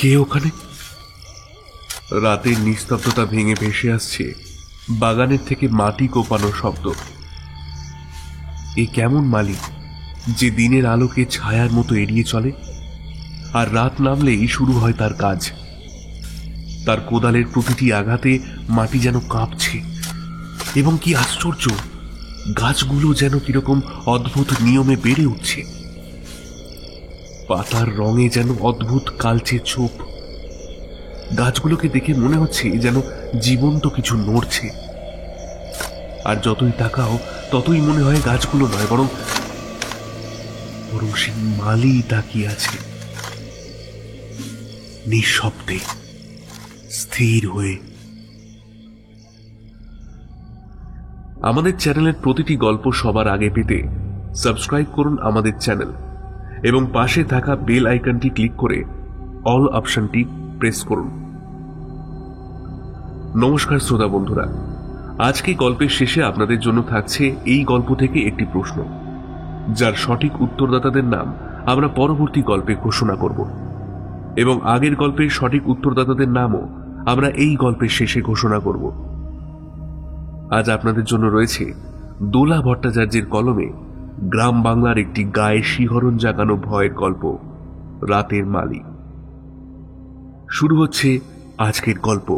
কে ওখানে? রাতের নিস্তব্ধতা ভেঙে ভেসে আসছে বাগানের থেকে মাটি কোপানোর শব্দ। এ কেমন মালিক যে দিনের আলোকে ছায়ার মতো এড়িয়ে চলে, আর রাত নামলেই শুরু হয় তার কাজ। তার কোদালের প্রতিটি আঘাতে মাটি যেন কাঁপছে, এবং কি আশ্চর্য, গাছগুলো যেন কিরকম অদ্ভুত নিয়মে বেড়ে উঠছে। পাতার রঙে যেন অদ্ভুত কালচে ছোপ। গাছগুলোকে দেখে মনে হচ্ছে যেন জীবন্ত কিছু নড়ছে। আর যতই তাকাও ততই মনে হয় গাছগুলো নয়, বরং সে মালি তাকিয়ে আছে, নিঃশব্দে, স্থির হয়ে। আমাদের চ্যানেলের প্রতিটি গল্প সবার আগে পেতে সাবস্ক্রাইব করুন আমাদের চ্যানেল এবং পাশে থাকা বেল আইকনটি ক্লিক করে অল অপশনটি প্রেস করুন। নমস্কার শ্রোতা বন্ধুরা, আজকে গল্পের শেষে আপনাদের জন্য থাকছে এই গল্প থেকে একটি প্রশ্ন, যার সঠিক উত্তরদাতাদের নাম আমরা পরবর্তী গল্পে ঘোষণা করব, এবং আগের গল্পের সঠিক উত্তরদাতাদের নামও আমরা এই গল্পের শেষে ঘোষণা করব। আজ আপনাদের জন্য রয়েছে দোলা ভট্টাচার্যের কলমে গ্রাম বাংলার একটি গায়ে শিহরণ জাগানো ভয়ের গল্প, রাতের মালি। শুরু হচ্ছে আজকের গল্প।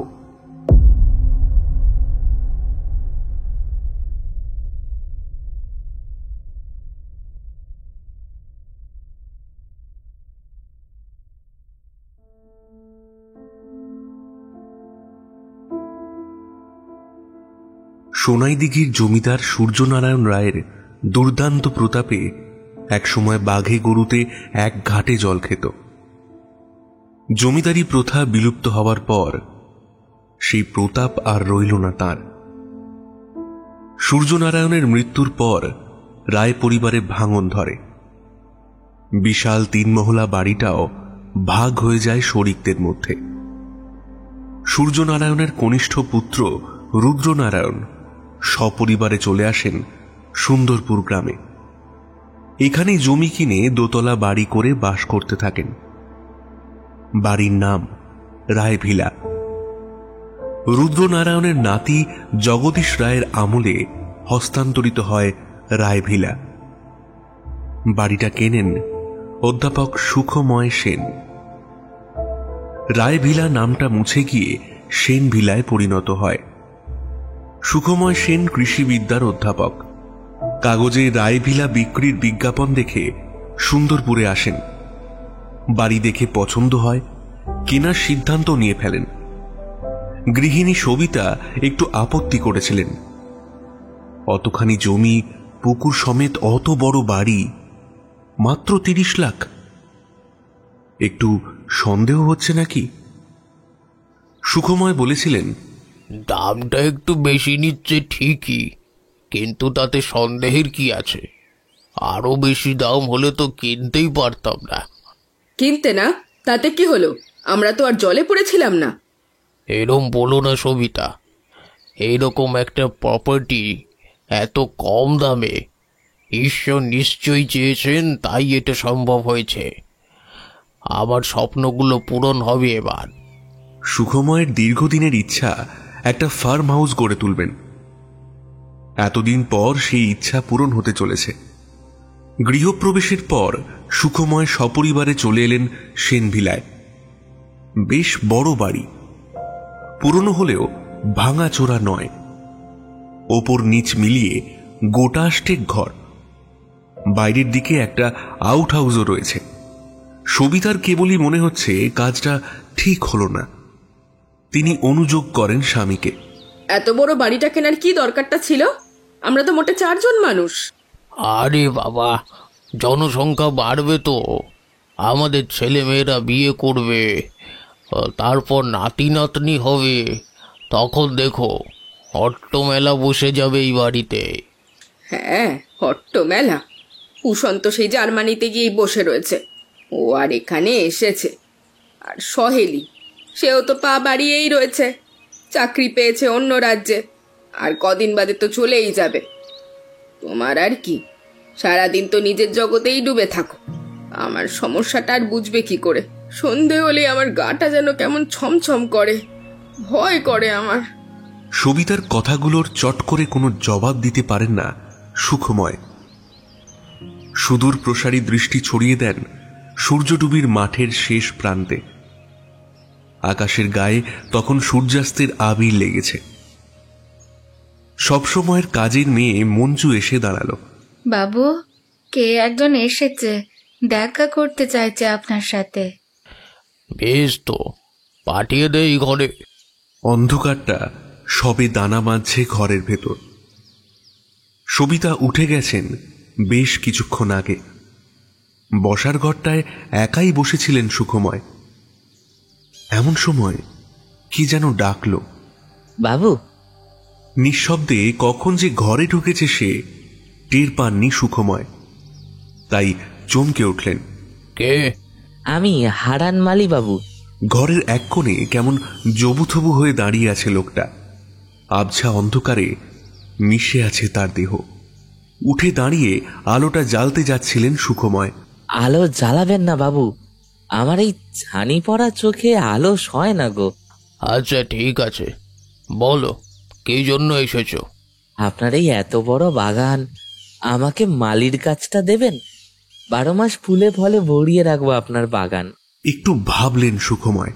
সোনাইদিঘির জমিদার সূর্যনারায়ণ রায়ের দুর্দান্ত প্রতাপে একসময় বাঘে গরুতে এক ঘাটে জল খেত। জমিদারি প্রথা বিলুপ্ত হওয়ার পর সেই প্রতাপ আর রইল না তার। সূর্যনারায়ণের মৃত্যুর পর রায় পরিবারে ভাঙন ধরে। বিশাল 3 মহলা বাড়িটাও ভাগ হয়ে যায় শরিকদের মধ্যে। সূর্যনারায়ণের কনিষ্ঠ পুত্র রুদ্রনারায়ণ সপরিবারে চলে আসেন সুন্দরপুর গ্রামে। এখানেই জমি কিনে দোতলা বাড়ি করে বাস করতে থাকেন। বাড়ির নাম রায়ভিলা। রুদ্রনারায়ণের নাতি জগদীশ রায়ের আমলে হস্তান্তরিত হয় রায়ভিলা। বাড়িটা কেনেন অধ্যাপক সুখময় সেন। রায়ভিলা নামটা মুছে গিয়ে সেন ভিলায় পরিণত হয়। সুখময় সেন কৃষিবিদ্যার অধ্যাপক। কাগজে রায়ভিলা বিক্রির বিজ্ঞাপন দেখে সুন্দরপুরে আসেন। বাড়ি দেখে পছন্দ হয়, কেনার সিদ্ধান্ত নিয়ে ফেলেন। গৃহিণী সবিতা একটু আপত্তি করেছিলেন। অতখানি জমি, পুকুর সমেত অত বড় বাড়ি, মাত্র 30 লাখ। একটু সন্দেহ হচ্ছে নাকি? সুখময় বলেছিলেন, দামটা একটু বেশি নিচ্ছে ঠিকই, কিন্তু তাতে সন্দেহের কি আছে? আরো বেশি দাম হলে তো কিনতেই পারতাম না। কিনতে না, তাতে কি হলো? আমরা তো আর জলে পড়েছিলাম না। এরম বলো না সবিতা, এইরকম একটা প্রপার্টি এত কম দামে ঈশ্বর নিশ্চয়ই চেয়েছেন, তাই এটা সম্ভব হয়েছে। আমার স্বপ্নগুলো পূরণ হবে এবার। সুখময়ের দীর্ঘদিনের ইচ্ছা একটা ফার্ম হাউস গড়ে তুলবেন। এতদিন পর সেই ইচ্ছা পূরণ হতে চলেছে। গৃহপ্রবেশের পর সুখময় সপরিবারে চলে এলেন সেনভিলায়। বেশ বড় বাড়ি, পুরনো হলেও ভাঙাচোরা নয়। ওপর নিচ মিলিয়ে গোটা 8 ঘর। বাইরের দিকে একটা আউট হাউসও রয়েছে। সবিতার কেবলই মনে হচ্ছে কাজটা ঠিক হলো না। তিনি অনুযোগ করেন স্বামীকে। এত বড় বাড়িটা কেনার কি দরকারটা ছিল? আমরা তো মোটে 4 জন মানুষ। আরে বাবা, জনসংখ্যা বাড়বে তো, আমাদের ছেলে মেয়েরা বিয়ে করবে, তারপর নাতি নাতনি হবে, তখন দেখো হট্ট মেলা বসে যাবে এই বাড়িতে। হ্যাঁ, হট্ট মেলা। উষন্ত সেই জার্মানিতে গিয়েই বসে রয়েছে, ও আর এখানে এসেছে। আর সহেলি, সেও তো পা বাড়িয়েই রয়েছে, চাকরি পেয়েছে অন্য রাজ্যে, আর কদিন বাদে তো চলেই যাবে। তোমার আর কি, সারাদিন তো নিজের জগতেই ডুবে থাকো। আমার সমস্যাটা আর বুঝবে কি করে? সন্ধে হলে আমার গাটা যেন কেমন ছমছম করে, ভয় করে আমার। সবিতার কথাগুলোর চট করে কোনো জবাব দিতে পারেন না সুখময়। সুদূর প্রসারী দৃষ্টি ছড়িয়ে দেন সূর্যডুবির মাঠের শেষ প্রান্তে। আকাশের গায়ে তখন সূর্যাস্তের আবির লেগেছে। সবসময়ের কাজের মেয়ে মঞ্জু এসে দাঁড়ালো। বাবু, কে একজন এসেছে, দেখা করতে চাইছে আপনার সাথে। বেশ তো, পাঠিয়ে দেই ঘরে। অন্ধকারটা সবে দানা বাঁধছে ঘরের ভেতর। সবিতা উঠে গেছেন বেশ কিছুক্ষণ আগে। বসার ঘরটায় একাই বসেছিলেন সুখময়। এমন সময় কি যেন ডাকলো। বাবু। নিঃশব্দে কখন যে ঘরে ঢুকেছে সে টের পাননি সুখময়, তাই চমকে উঠলেন। কে? আমি হারান মালি বাবু। ঘরের এক কোণে কেমন জবুথবু হয়ে দাঁড়িয়ে আছে লোকটা। আবছা অন্ধকারে মিশে আছে তার দেহ। উঠে দাঁড়িয়ে আলোটা জ্বালতে যাচ্ছিলেন সুখময়। আলো জ্বালাবেন না বাবু, আমার এই ছানি পড়া চোখে আলো সয় না গো। আচ্ছা ঠিক আছে, বলো কি জন্য এসেছো? আপনার এই এত বড় বাগান, আমাকে মালির কাজটা দেবেন? 12 মাস ফুলে ফলে ভরিয়ে রাখবো আপনার বাগান। একটু ভাবলেন সুখময়,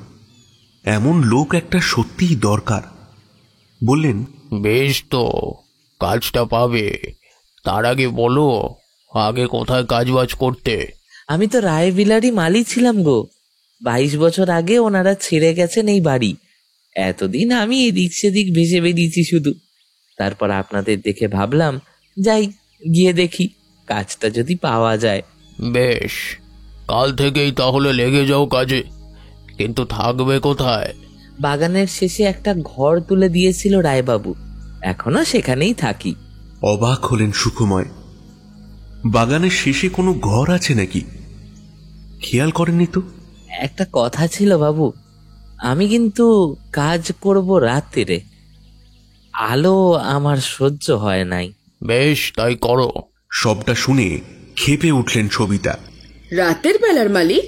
এমন লোক একটা সত্যিই দরকার। বললেন, বেশ তো, কাজটা পাবে। তার আগে বলো, আগে কোথায় কাজবাজ করতে? আমি তো রায়বিলারই মালি ছিলাম গো। 22 বছর আগে ওনারা ছেড়ে গেছেন এই বাড়ি। এতদিন আমি এদিক সেদিক ভেসে বেরিয়েছি শুধু। তারপর আপনাদের দেখে ভাবলাম যাই, গিয়ে দেখি কাজটা যদি পাওয়া যায়। বেশ, কাল থেকেই তাহলে লেগে যাও কাজে। কিন্তু থাকবে কোথায়? বাগানের শেষে একটা ঘর তুলে দিয়েছিল রায়বাবু, এখনো সেখানেই থাকি। অবাক হলেন সুখময়। বাগানের শেষে কোনো ঘর আছে নাকি? খেয়াল করেননি তো? একটা কথা ছিল বাবু, আমি কিন্তু কাজ করব রাত্রিরে, আলো আমার সহ্য হয় নাই। বেশ, তাই করো। সবটা শুনে ক্ষেপে উঠলেন সবিতা। রাতের বেলার মালি,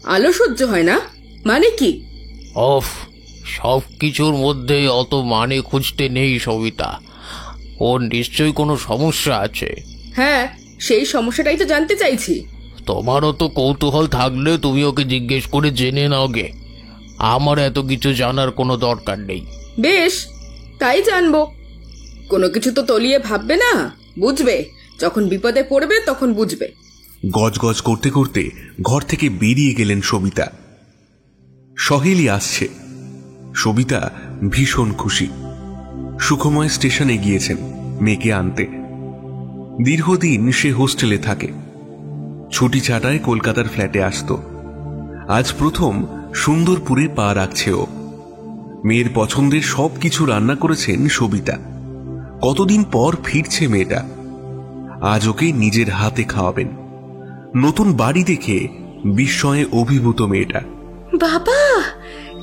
আলো সহ্য হয় না মানে কি? অফ, সব কিছুর মধ্যে অত মানে খুঁজতে নেই সবিতা। ওর নিশ্চয়ই কোনো সমস্যা আছে। হ্যাঁ, সেই সমস্যাটাই তো জানতে চাইছি। তোমারও তো কৌতূহল থাকলে তুমি ওকে জিজ্ঞেস করে জেনে নাও গে। আমার এত কিছু জানার কোনো দরকার নেই। বেশ, তাই জানবো। কোনো কিছু তো তলিয়ে ভাববে না, বুঝবে। যখন বিপদে পড়বে তখন বুঝবে। গজগজ করতে করতে ঘর থেকে বেরিয়ে গেলেন সবিতা। সহেলি আসছে। সবিতা ভীষণ খুশি। সুখময় স্টেশনে গিয়েছেন মেয়েকে আনতে। দীর্ঘদিন সে হোস্টেলে থাকে। ছুটি ছাটায় কলকাতার ফ্ল্যাটে আসত। আজ প্রথম সুন্দরপুরে পা রাখছে ও। মেয়ের পছন্দের সবকিছু রান্না করেছেন সবিতা। কতদিন পর ফিরছে মেয়েটা। আজ ওকে নিজের হাতে খাওয়াবেন। নতুন বাড়ি দেখে বিস্ময়ে অভিভূত মেয়েটা। বাবা,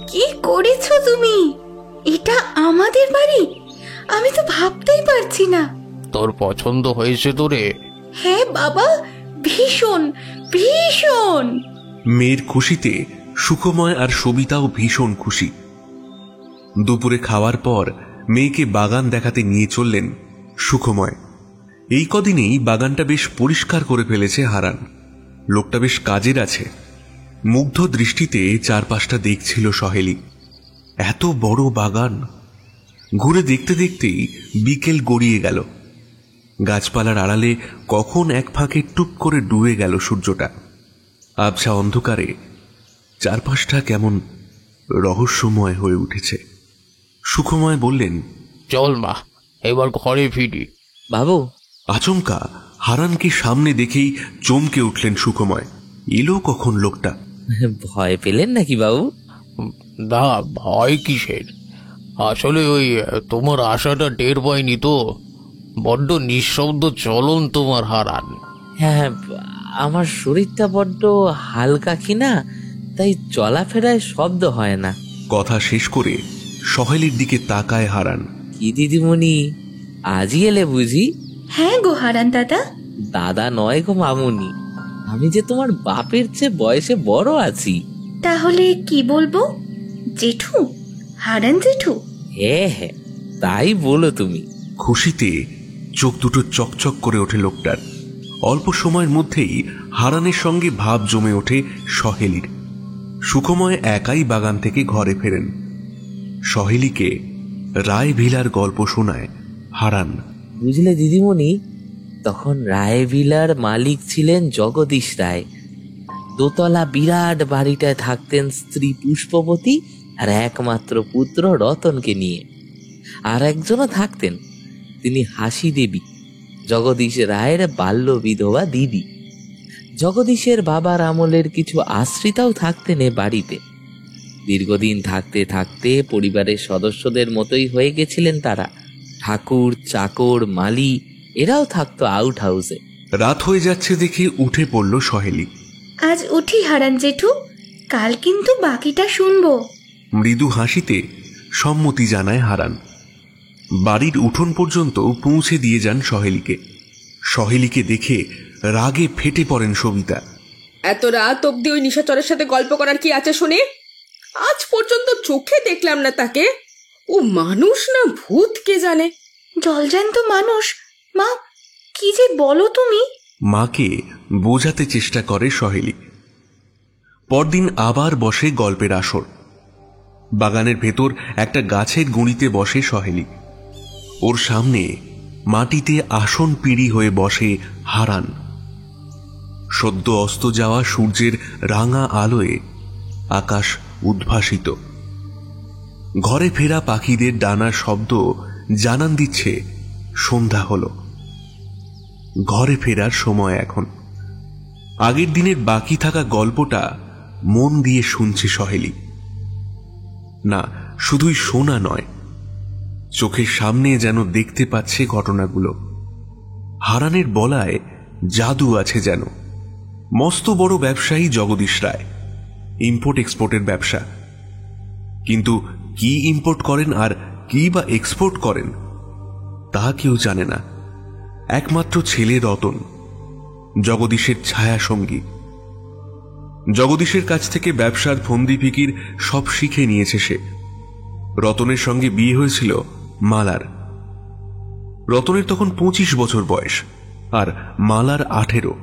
কি করেছো তুমি? এটা আমাদের বাড়ি? আমি তো ভাবতেই পারছি না। তোর পছন্দ হয়েছে তো রে? হ্যাঁ বাবা, ভীষণ ভীষণ। মেয়ের খুশিতে সুখময় আর সবিতাও ভীষণ খুশি। দুপুরে খাওয়ার পর মেয়েকে বাগান দেখাতে নিয়ে চললেন সুখময়। এই কদিনেই বাগানটা বেশ পরিষ্কার করে ফেলেছে হারান। লোকটা বেশ কাজের আছে। মুগ্ধ দৃষ্টিতে চারপাশটা দেখছিল সহেলি। এত বড় বাগান। ঘুরে দেখতে দেখতেই বিকেল গড়িয়ে গেল। গাছপালার আড়ালে কখন এক ফাঁকে টুপ করে ডুবে গেল সূর্যটা। আবছা অন্ধকারে চারপাশটা কেমন রহস্যময় হয়ে উঠেছে। সুখময় বললেন, চল মা, এবার ঘরে ফিরি। বাবু। আচমকা হারানকে সামনে দেখেই চমকে উঠলেন সুখময়। এলো কখন লোকটা? ভয় পেলেন নাকি বাবু? না, ভয় কিসের? আসলে ওই তোমার আশাটা টের পাইনি তো। বড্ড নিঃশব্দ চলন তোমার হারান। হ্যাঁ, আমার শরীরটা বড্ড হালকা কিনা, তাই চলাফেরায় শব্দ হয় না। কথা শেষ করে সহেলির দিকে তাকায় হারান। কি দিদিমণি, আজই এলে বুঝি? হ্যাঁ গো হারান দাদা। দাদা নয় গো মামুনি, আমি যে তোমার বাপের চেয়ে বয়সে বড় আছি। তাহলে কি বলবো? জেঠু, হারান জেঠু? হ্যাঁ হ্যাঁ, তাই বলো তুমি। খুশিতে চোখ দুটো চকচক করে ওঠে লোকটার। অল্প সময়ের মধ্যেই হারানের সঙ্গে ভাব জমে ওঠে সহেলির। সুখময় একাই বাগান থেকে ঘরে ফেরেন। সহেলিকে রায় ভিলার গল্প শোনায় হারান। বুঝলে দিদিমণি, তখন রায়ভিলার মালিক ছিলেন জগদীশ রায়। দোতলা বিরাট বাড়িটায় থাকতেন স্ত্রী পুষ্পবতী আর একমাত্র পুত্র রতনকে নিয়ে। আর একজনও থাকতেন, তিনি হাসি দেবী, জগদীশ রায়ের বাল্য বিধবা দিদি। জগদীশের বাবার আমলের কিছু আশ্রিতাও থাকতেন এ বাড়িতে। দীর্ঘদিন থাকতে থাকতে পরিবারের সদস্যদের মতোই হয়ে গেছিলেন তারা। ঠাকুর, চাকর, মালি এরাও থাকতো আউট হাউসে। রাত হয়ে যাচ্ছে দেখে উঠে পড়ল সহেলি। আজ উঠি হারান জেঠু, কাল কিন্তু বাকিটা শুনবো। মৃদু হাসিতে সম্মতি জানায় হারান। বাড়ির উঠোন পর্যন্ত পৌঁছে দিয়ে যান সহেলিকে। সহেলিকে দেখে রাগে ফেটে পড়েন সবিতা। এত রাত অব্দি ওই নিশাচরের সাথে গল্প করার কি আছে শুনে? আজ পর্যন্ত চোখে দেখলাম না তাকে। ও মানুষ না ভূত কে জানে। জলজ্যান্ত মানুষ। মা, কি যে বলো তুমি! মাকে বোঝাতে চেষ্টা করে সহেলি। পরদিন আবার বসে গল্পের আসর। বাগানের ভেতর একটা গাছের গুঁড়িতে বসে সহেলি। ওর সামনে মাটিতে আসন পিঁড়ি হয়ে বসে হারান। সদ্য অস্ত যাওয়া সূর্যের রাঙা আলোয় আকাশ উদ্ভাসিত। ঘরে ফেরা পাখিদের ডানার শব্দ জানান দিচ্ছে সন্ধ্যা হলো। ঘরে ফেরার সময় এখন। আগের দিনের বাকি থাকা গল্পটা মন দিয়ে শুনছে সহেলি। না, শুধুই শোনা নয়, চোখের সামনে যেন দেখতে পাচ্ছে ঘটনাগুলো। হারানের বলায় জাদু আছে যেন। মস্ত বড় ব্যবসায়ী জগদীশ রায়, ইম্পোর্ট এক্সপোর্টের ব্যবসা। কিন্তু কি ইম্পোর্ট করেন আর কি বা এক্সপোর্ট করেন তা কেউ জানে না। একমাত্র ছেলে রতন, জগদীশের ছায়া সঙ্গী। জগদীশের কাছ থেকে ব্যবসার ফন্দি ফিকির সব শিখে নিয়েছে সে। রতনের সঙ্গে বিয়ে হয়েছিল মালার। রতনের তখন 25 বছর বয়স আর মালার 18।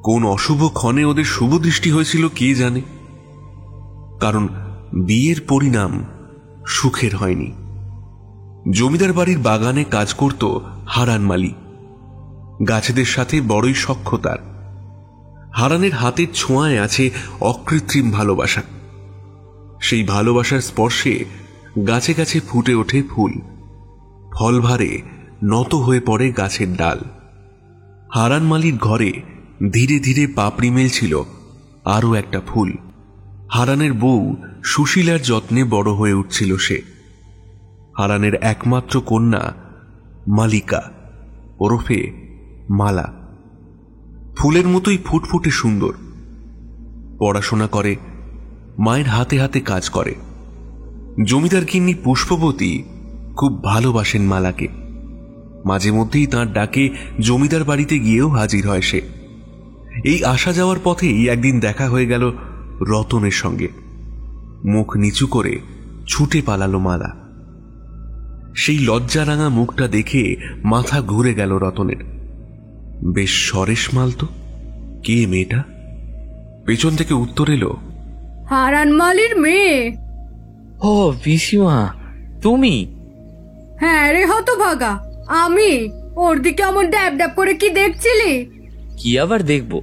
কোন অশুভ ক্ষণে ওদের শুভ দৃষ্টি হয়েছিল কে জানে। কারণ বিয়ের পরিণাম সুখের হয়নি। জমিদার বাড়ির বাগানে কাজ করত হারান মালি। গাছেদের সাথে বড়ই সখ্য তার। হারানের হাতের ছোঁয়ায় আছে অকৃত্রিম ভালোবাসা। সেই ভালোবাসার স্পর্শে গাছে গাছে ফুটে ওঠে ফুল। ফলভারে নত হয়ে পড়ে গাছের ডাল। হারান মালির ঘরে ধীরে ধীরে পাপড়ি মেলছিল আরও একটা ফুল। হারানের বউ সুশীলার যত্নে বড় হয়ে উঠছিল সে। হারানের একমাত্র কন্যা মালিকা ওরফে মালা। ফুলের মতোই ফুটফুটে সুন্দর। পড়াশোনা করে, মায়ের হাতে হাতে কাজ করে। জমিদার গিন্নি পুষ্পবতী খুব ভালোবাসেন মালাকে। মাঝে মধ্যেই তাঁর ডাকে জমিদার বাড়িতে গিয়েও হাজির হয় সে। এই আসা যাওয়ার পথেই একদিন দেখা হয়ে গেল রতনের সঙ্গে। মুখ নিচু করে ছুটে পালালো মালা। সেই লজ্জারাঙা মুখটা দেখে মাথা ঘুরে গেল রতনের। বেশ সরেশ মাল তো। কে মেয়েটা? পেছন থেকে উত্তর এলো, হারান মালির মেয়ে। ও পিসিমা, তুমি? হ্যাঁ রে হতভাগা, আমি। ওর দিকে অমন ড্যাব ড্যাব করে কি দেখছিলি? কি আবার দেখবো,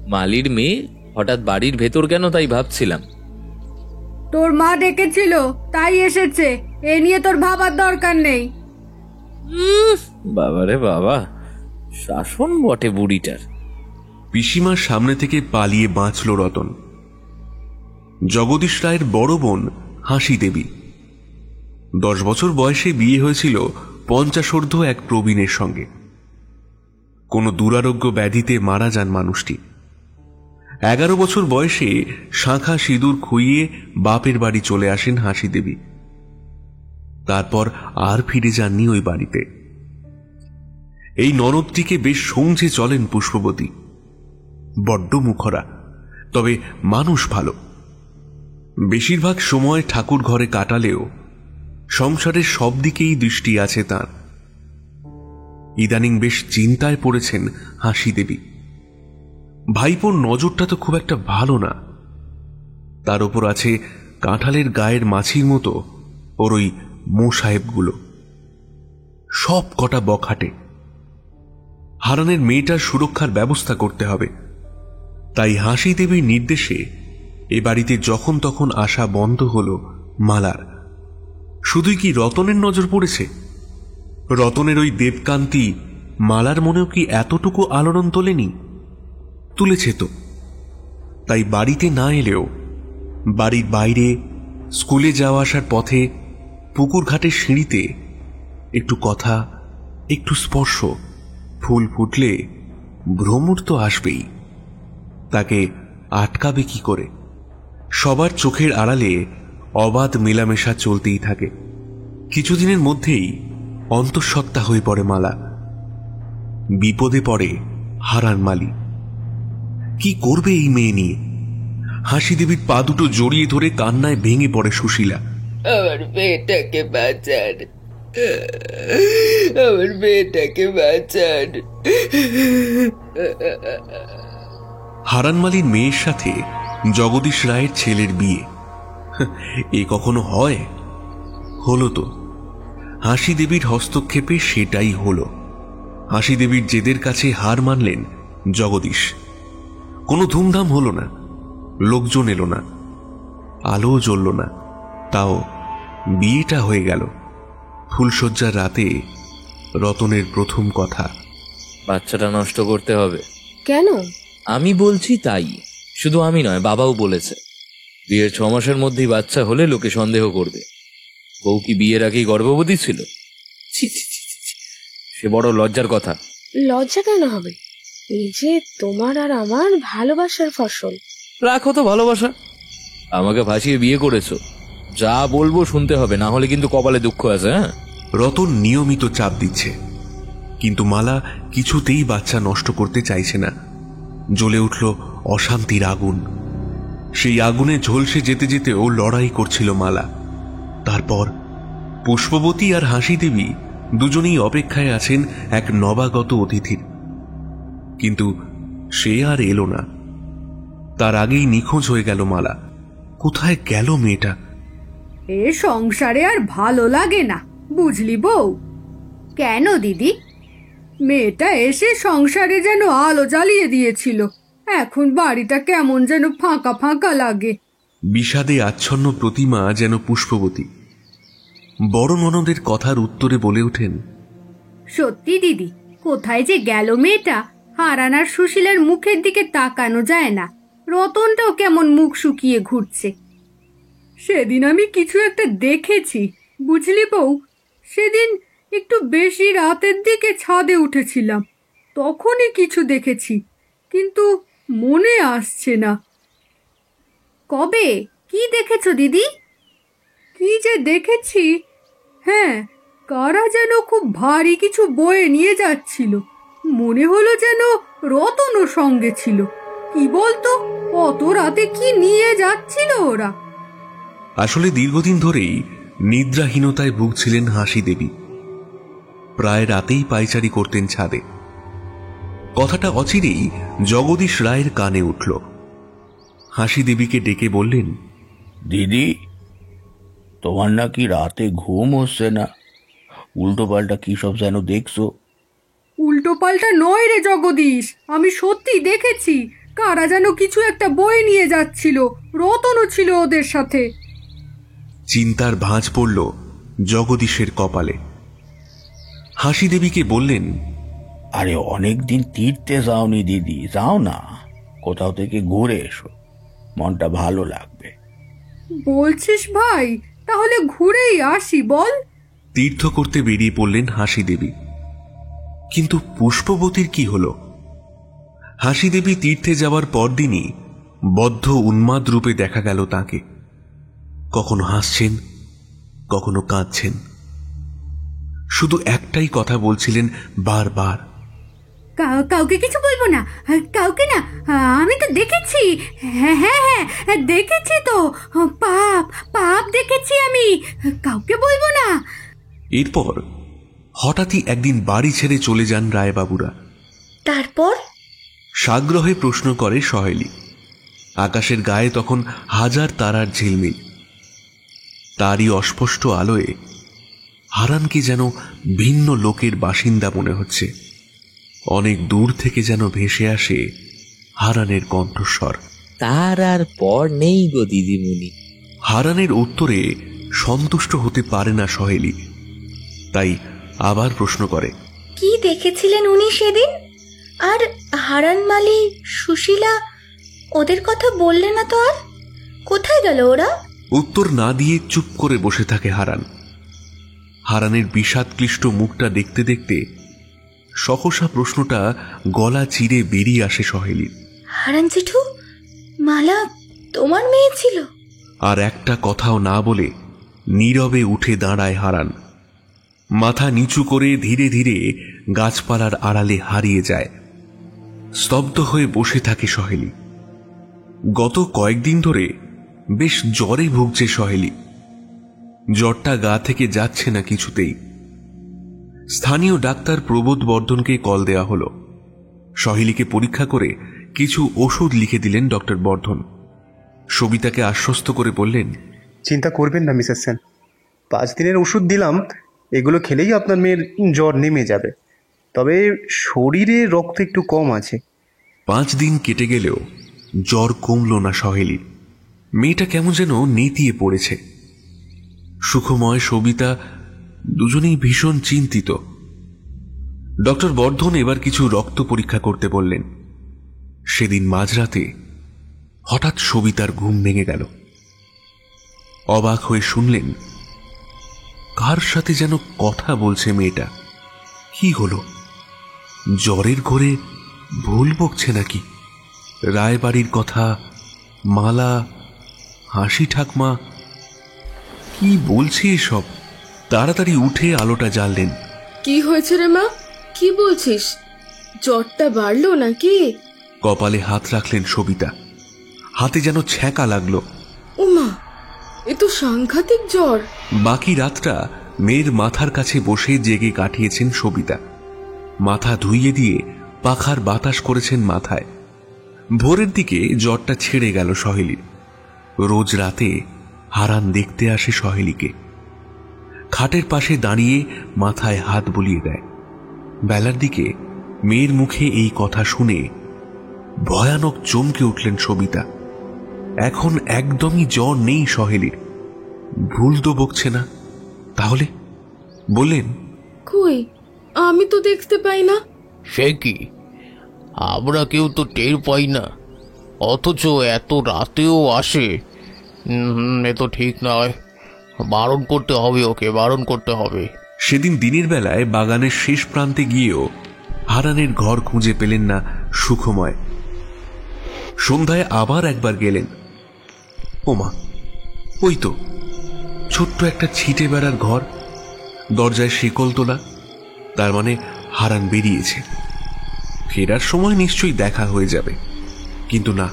মালির মেয়ে হঠাৎ বাড়ির ভেতর কেন তাই ভাবছিলাম। তোর মা ডেকেছিল তাই এসেছে, এ নিয়ে তোর ভাবার দরকার নেই। বাবারে বাবা, শাসন বটে বুড়িটার। পিসিমার সামনে থেকে পালিয়ে বাঁচল রতন। জগদীশ রায়ের বড় বোন হাসি দেবী। 10 বছর বয়সে বিয়ে হয়েছিল 50 এক প্রবীণের সঙ্গে। কোনো দুরারোগ্য ব্যাধিতে মারা যান মানুষটি। 11 বছর বয়সে শাঁখা সিঁদুর খুইয়ে বাপের বাড়ি চলে আসেন হাসি দেবী। তারপর আর ফিরে যাননি ওই বাড়িতে। এই ননদটিকে বেশ সমঝে চলেন পুষ্পবতী। বড্ড মুখরা, তবে মানুষ ভালো। বেশিরভাগ সময় ঠাকুর ঘরে কাটালেও সংসারের সব দিকেই দৃষ্টি আছে তাঁর। ইদানিং বেশ চিন্তায় পড়েছেন হাসি দেবী। ভাইপোর নজরটা তো খুব একটা ভালো না। তার ওপর আছে কাঁঠালের গায়ের মাছির মতো ওর ওই মোসাহেবগুলো, সব কটা বখাটে। হারানের মেয়েটার সুরক্ষার ব্যবস্থা করতে হবে। তাই হাসি দেবীর নির্দেশে এ বাড়িতে যখন তখন আসা বন্ধ হল মালার। শুধুই কি রতনের নজর পড়েছে? রতনের ওই দেবকান্তি মালার মনেও কি এতটুকু আলোড়ন তোলেনি? তুলেছে তো। তাই বাড়িতে না এলেও বাড়ির বাইরে, স্কুলে যাওয়া আসার পথে, পুকুর ঘাটের সিঁড়িতে একটু কথা, একটু স্পর্শ, ফুল ফুটলে ভ্রমর তো আসবেই। তাকে আটকাবে কি করে? সবার চোখের আড়ালে অবাধ মেলামেশা চলতেই থাকে। কিছুদিনের মধ্যেই অন্তঃসত্ত্বা হয়ে পড়ে মালা। বিপদে পড়ে হারান মালি। কি করবে এই মেয়ে নিয়ে? হাসি দেবীর পা দুটো জড়িয়ে ধরে কান্নায় ভেঙে পড়ে সুশীলা। আমার মেয়েটাকে বাঁচান, আমার মেয়েটাকে বাঁচান। হারান মালির মেয়ের সাথে জগদীশ রায়ের ছেলের বিয়ে, এ কখনো হয়? হলো তো। হাসি দেবীর হস্তক্ষেপে সেটাই হলো। হাসি দেবীর জেদের কাছে হার মানলেন জগদীশ। কোনো ধুমধাম হলো না, লোকজন এলো না, আলোও জ্বলল না। তাও বিয়েটা হয়ে গেল। ফুলশয্যার রাতে রতনের প্রথম কথা, বাচ্চাটা নষ্ট করতে হবে। কেন? আমি বলছি তাই। শুধু আমি নয়, বাবাও বলেছে বিয়ের 6 মাসের মধ্যেই বাচ্চা হলে লোকে সন্দেহ করবে। বউ কি বিয়ের আগেই গর্ভবতী ছিল? ছি ছি ছি ছি, সে বড় লজ্জার কথা। লজ্জা কেন হবে? এই যে তোমার আর আমার ভালোবাসার ফসল। রাখো তো ভালোবাসা। আমাকে ফাঁসিয়ে বিয়ে করেছো, যা বলবো শুনতে হবে, না হলে কিন্তু কপালে দুঃখ আছে। হ্যাঁ, রতন নিয়মিত চাপ দিচ্ছে, কিন্তু মালা কিছুতেই বাচ্চা নষ্ট করতে চাইছে না। জ্বলে উঠল অশান্তির আগুন। সেই আগুনে ঝলসে যেতে যেতেও লড়াই করছিল মালা। তারপর পুষ্পবতী আর হাসি দেবী দুজনেই অপেক্ষায় আছেন এক নবাগত অতিথির। কিন্তু সে আর এলো না। তার আগেই নিখোঁজ হয়ে গেল মালা। কোথায় গেল মেয়েটা? এ সংসারে আর ভালো লাগে না, বুঝলি বউ? কেন দিদি? মেয়েটা এসে সংসারে যেন আলো জ্বালিয়ে দিয়েছিল, এখন বাড়িটা কেমন যেন ফাঁকা ফাঁকা লাগে। বিষাদে আচ্ছন্ন প্রতিমা যেন পুষ্পবতী। বড় ননদের কথার উত্তরে বলে ওঠেন, সত্যি দিদি, কোথায় যে গেল মেয়েটা? হারান আর সুশীলের মুখের দিকে তাকানো যায় না। রতনটাও কেমন মুখ শুকিয়ে ঘুরছে। সেদিন আমি কিছু একটা দেখেছি, বুঝলি বউ? সেদিন একটু বেশি রাতের দিকে ছাদে উঠেছিলাম, তখনই কিছু দেখেছি, কিন্তু মনে আসছে না। কবে? কি দেখেছো দিদি? কি যে দেখেছি? হ্যাঁ, কারা যেন খুব ভারী কিছু বয়ে নিয়ে যাচ্ছিল। মনে হলো যেন রতনও সঙ্গে ছিল। কি বলতো, অত রাতে কি নিয়ে যাচ্ছিল ওরা? আসলে দীর্ঘদিন ধরেই নিদ্রাহীনতায় ভুগছিলেন হাসি দেবী। প্রায় রাতেই পায়চারি করতেন ছাদে। কথাটা অচিরেই জগদীশ রায়ের কানে উঠল। হাসি দেবীকে ডেকে বললেন, দিদি, তোমার নাকি রাতে ঘুম হচ্ছে না? উল্টো পাল্টা কি সব যেন দেখছো? উল্টো পাল্টা নয় রে জগদীশ, আমি সত্যি দেখেছি কারা যেন কিছু একটা বয়ে নিয়ে যাচ্ছিল। রতনও ছিল ওদের সাথে। চিন্তার ভাঁজ পড়ল জগদীশের কপালে। হাসি দেবীকে বললেন, আরে অনেকদিন তীর্থে যাওনি দিদি, যাও না, কোথাও থেকে ঘুরে এসো, মনটা ভালো লাগবে। বলছিস ভাই? তাহলে ঘুরেই আসি বল। তীর্থ করতে বেরিয়ে পড়লেন হাসি দেবী। কিন্তু পুষ্পবতীর কি হলো? হাসি দেবী তীর্থে যাওয়ার পরদিনই বদ্ধ উন্মাদ রূপে দেখা গেল তাকে। কখনো হাসছেন, কখনো কাঁদছেন। শুধু একটাই কথা বলছিলেন বারবার, কাউকে কিছু বলবো না, কাউকে না। আমি তো দেখেছি, হ্যাঁ হ্যাঁ হ্যাঁ দেখেছি তো, পাপ পাপ দেখেছি আমি, কাউকে বলবো না। এরপর হঠাৎই একদিন বাড়ি ছেড়ে চলে যান রায়বাবুরা। তারপর? সাগ্রহে প্রশ্ন করে সহেলি। আকাশের গায়ে তখন হাজার তারার ঝিলমিল। তারই অস্পষ্ট আলোয় হারানকে যেন ভিন্ন লোকের বাসিন্দা মনে হচ্ছে। অনেক দূর থেকে যেন ভেসে আসে হারানের কণ্ঠস্বর। তার আর পর নেই গো দিদিমণি। হারানের উত্তরে সন্তুষ্ট হতে পারে না সহেলি, তাই আবার প্রশ্ন করে, কি দেখেছিলেন উনি সেদিন? আর হারান মালি, সুশীলা, ওদের কথা বললে না তো? আর কোথায় গেল ওরা? উত্তর না দিয়ে চুপ করে বসে থাকে হারান। হারানের বিষাদক্লিষ্ট মুখটা দেখতে দেখতে সহসা প্রশ্নটা গলা চিরে বেরিয়ে আসে সহেলির। হারান জেঠু, মালা তোমার মেয়ে ছিল? আর একটা কথাও না বলে নীরবে উঠে দাঁড়ায় হারান। মাথা নিচু করে ধীরে ধীরে গাছপালার আড়ালে হারিয়ে যায়। স্তব্ধ হয়ে বসে থাকে সহেলি। গত কয়েকদিন ধরে বেশ জ্বরে ভুগছে সহেলি। জ্বরটা গা থেকে যাচ্ছে না কিছুতেই। স্থানীয় ডাক্তার প্রবোধ বর্ধনকে কল দেয়া হলো। সহেলিকে পরীক্ষা করে কিছু ওষুধ লিখে দিলেন ডক্টর বর্ধন। সবিতাকে আশ্বস্ত করে বললেন, চিন্তা করবেন না মিসেস সেন, 5 দিনের ওষুধ দিলাম, এগুলো খেলেই আপনার মেয়ের জ্বর নেমে যাবে। তবে শরীরে রক্ত একটু কম আছে। 5 দিন কেটে গেলেও জ্বর কমল না সহেলির। মেয়েটা কেমন যেন নেতিয়ে পড়েছে। সুখময়, সবিতা দুজনেই ভীষণ চিন্তিত। ডক্টর বর্ধন এবার কিছু রক্ত পরীক্ষা করতে বললেন। সেদিন মাঝরাতে হঠাৎ সবিতার ঘুম ভেঙে গেল। অবাক হয়ে শুনলেন কার সাথে যেন কথা বলছে মেয়েটা। কি হলো? জ্বরের ঘোরে ভুল বকছে নাকি? রায়বাড়ির কথা, মালা, হাসি ঠাকমা, কি বলছে এসব? তাড়াতাড়ি উঠে আলোটা জ্বাললেন। কি হয়েছে রে মা? কি বলছিস? জ্বরটা বাড়লো নাকি? কপালে হাত রাখলেন সবিতা। হাতে যেন ছ্যাঁকা লাগলো। ওমা, এ তো সাংঘাতিক জ্বর। বাকি রাতটা মেয়ের মাথার কাছে বসে জেগে কাটিয়েছেন সবিতা। মাথা ধুইয়ে দিয়ে পাখার বাতাস করেছেন মাথায়। ভোরের দিকে জ্বরটা ছেড়ে গেল সহেলির। রোজ রাতে হারান দেখতে আসে সহেলিকে। খাটের পাশে দাঁড়িয়ে মাথায় হাত বুলিয়ে দেয়। বেলার দিকে মেয়ের মুখে এই কথা শুনে ভয়ানক চমকে উঠলেন সবিতা। এখন একদমই জ্বর নেই সহেলির। ভুল তো বকছে না। তাহলে বললেন, কই, আমি তো দেখতে পাই না। সে কি, আমরা কেউ তো টের পাই না, অথচ এত রাতেও আসে। এ তো ঠিক নয়, বারণ করতে হবে ওকে, বারণ করতে হবে। সেদিন দিনের বেলায় বাগানের শেষ প্রান্তে গিয়েও হারানের ঘর খুঁজে পেলেন না সুখময়। সন্ধ্যায় আবার একবার গেলেন। ওমা, ওই তো ছোট্ট একটা ছিটে বেড়ার ঘর, দরজায় শিকল তোলা। তার মানে হারান বেরিয়েছে। ফেরার সময় নিশ্চয়ই দেখা হয়ে যাবে। কিন্তু না,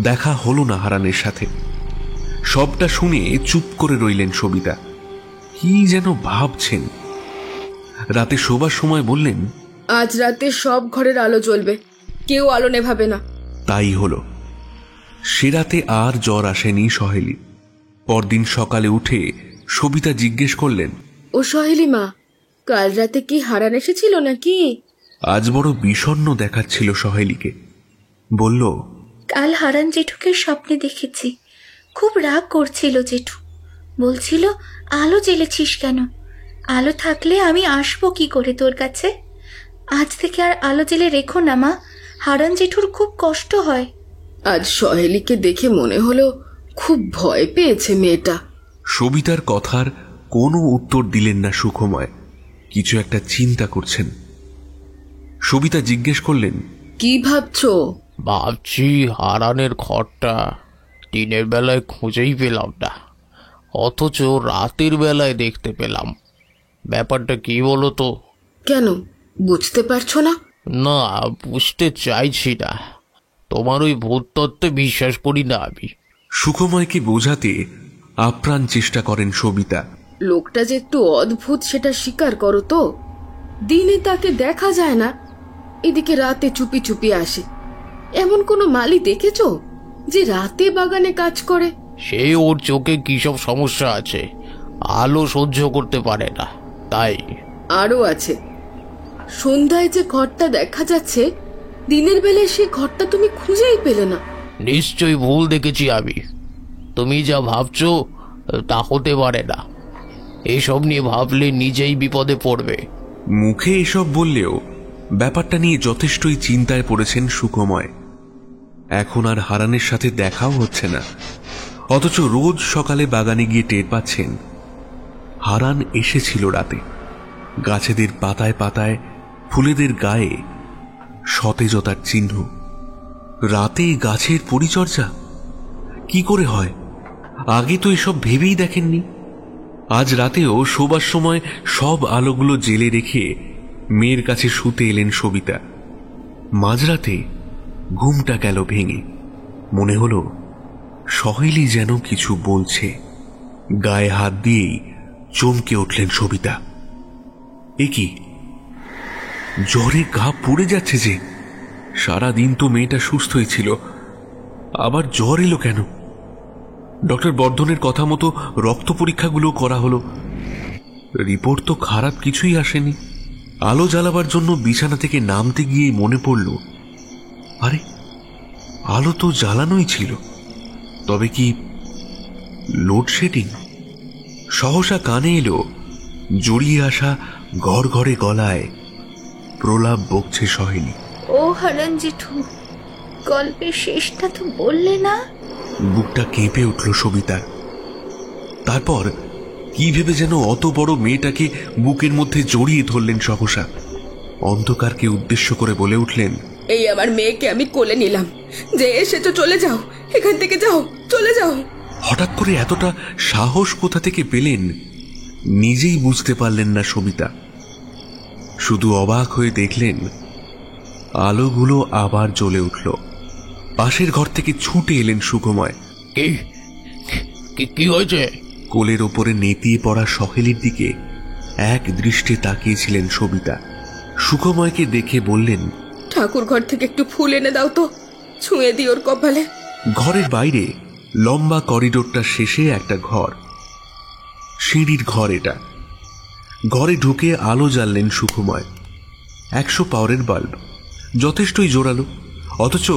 দেখা হলো না হারানের সাথে। সবটা শুনে চুপ করে রইলেন সবিতা। কি যেন ভাবছেন। রাতে শোবার সময় বললেন, আজ রাতে সব ঘরের আলো জ্বলবে, কেউ আলো নেভাবে না। তাই হলো। সে রাতে আর জ্বর আসেনি সহেলি। পরদিন সকালে উঠে সবিতা জিজ্ঞেস করলেন, ও সহেলি মা, কাল রাতে কি হারান এসেছিল নাকি? আজ বড় বিষণ্ণ দেখাচ্ছিল সহেলিকে। বলল, কাল হারান জেঠুকে স্বপ্নে দেখেছি। খুব রাগ করছিল জেঠু। বলছিল, আলো জ্বেলেছিস কেন? আলো থাকলে আমি আসবো কি করে তোর কাছে? আজ থেকে আর আলো জ্বেলে রেখো না মা, হারান জেঠুর খুব কষ্ট হয়। আজ সহেলিকে দেখে মনে হলো খুব ভয় পেয়েছে মেয়েটা। সবিতার কথার কোনো উত্তর দিলেন না সুখময়। কিছু একটা চিন্তা করছেন। সবিতা জিজ্ঞেস করলেন, কি ভাবছো? ভাবছি হারানের ঘরটা দিনের বেলায় খুঁজেই পেলাম না, অথচ রাতের বেলায় দেখতে পেলাম। ব্যাপারটা কি বলো তো? কেন, বুঝতে পারছো না? না, বুঝতে চাইছি না। তোমার ওই ভূত তত্ত্বে বিশ্বাস করি না আমি। সুখময়কে বোঝাতে আপ্রাণ চেষ্টা করেন সবিতা। লোকটা যে একটু অদ্ভুত সেটা স্বীকার করো তো। দিনে তাকে দেখা যায় না, এদিকে রাতে চুপি চুপি আসে। এমন কোনো মালি দেখেছো যে রাতে বাগানে কাজ করে? সে ওর চোখে কি সব সমস্যা আছে, আলো সহ্য করতে পারে না তাই। আরো আছে, সন্ধ্যায় যে ঘরটা দেখা যাচ্ছে, দিনের বেলায় সেই ঘরটা তুমি খুঁজেই পেলে না। নিশ্চয়ই ভুল দেখেছি আমি। তুমি যা ভাবছো তা হতে পারে না। এইসব নিয়ে ভাবলে নিজেই বিপদে পড়বে। মুখে এসব বললেও ব্যাপারটা নিয়ে যথেষ্টই চিন্তায় পড়েছেন সুখময়। এখন আর হারানের সাথে দেখাও হচ্ছে না, অথচ রোজ সকালে বাগানে গিয়ে টের পাচ্ছেন হারান এসেছিল রাতে। গাছেদের পাতায় পাতায়, ফুলেদের গায়ে সতেজতার চিহ্ন। রাতে গাছের পরিচর্যা কি করে হয়? আগে তো এসব ভেবেই দেখেননি। আজ রাতেও শোবার সময় সব আলোগুলো জেলে রেখে মেয়ের কাছে শুতে এলেন সবিতা। মাঝরাতে ঘুমটা গেল ভেঙে। মনে হলো সহেলি যেন কিছু বলছে। গায়ে হাত দিয়েই চমকে উঠলেন সবিতা। এ কি, জ্বরে গা পুড়ে যাচ্ছে যে? সারাদিন তো মেয়েটা সুস্থই ছিল, আবার জ্বর এলো কেন? ডক্টর বর্ধনের কথা মতো রক্ত পরীক্ষাগুলো করা হলো, রিপোর্ট তো খারাপ কিছুই আসেনি। আলো জ্বালাবার জন্য বিছানা থেকে নামতে গিয়ে মনে পড়ল, আরে আলো তো জ্বালানোই ছিল, তবে কি লোডশেডিং? সহসা কানে এলো জড়িয়ে আসা ঘর ঘরে গলায় প্রলাপ বকছে সহেলি। ও হারান জেঠু, গল্পের শেষটা তো বললে না? বুকটা কেঁপে উঠল সবিতার। তারপর কি ভেবে যেন অত বড় মেয়েটাকে বুকের মধ্যে জড়িয়ে ধরলেন সহসা। অন্ধকারকে উদ্দেশ্য করে বলে উঠলেন, এই আমার মেয়েকে আমি কোলে নিলাম, যে এসেছো চলে যাও, এখান থেকে যাও, চলে যাও। হঠাৎ করে এতটা সাহস কোথা থেকে পেলেন নিজেই বুঝতে পারলেন না সবিতা। শুধু অবাক হয়ে দেখলেন আলোগুলো আবার জ্বলে উঠল। পাশের ঘর থেকে ছুটে এলেন সুখময়। কি হয়েছে? কোলের ওপরে নেতিয়ে পড়া সহেলির দিকে এক দৃষ্টে তাকিয়েছিলেন সবিতা। সুখময়কে দেখে বললেন, ঠাকুর ঘর থেকে একটু ফুল এনে দাও তো, ছুঁয়ে দিই ওর কপালে। ঘরের বাইরে লম্বা করিডোরটার শেষে একটা ঘর, সিঁড়ির ঘর এটা। ঘরে ঢুকে আলো জ্বাললেন সুখময়। 100 পাওয়ারের বাল্ব, যথেষ্টই জোরালো, অথচ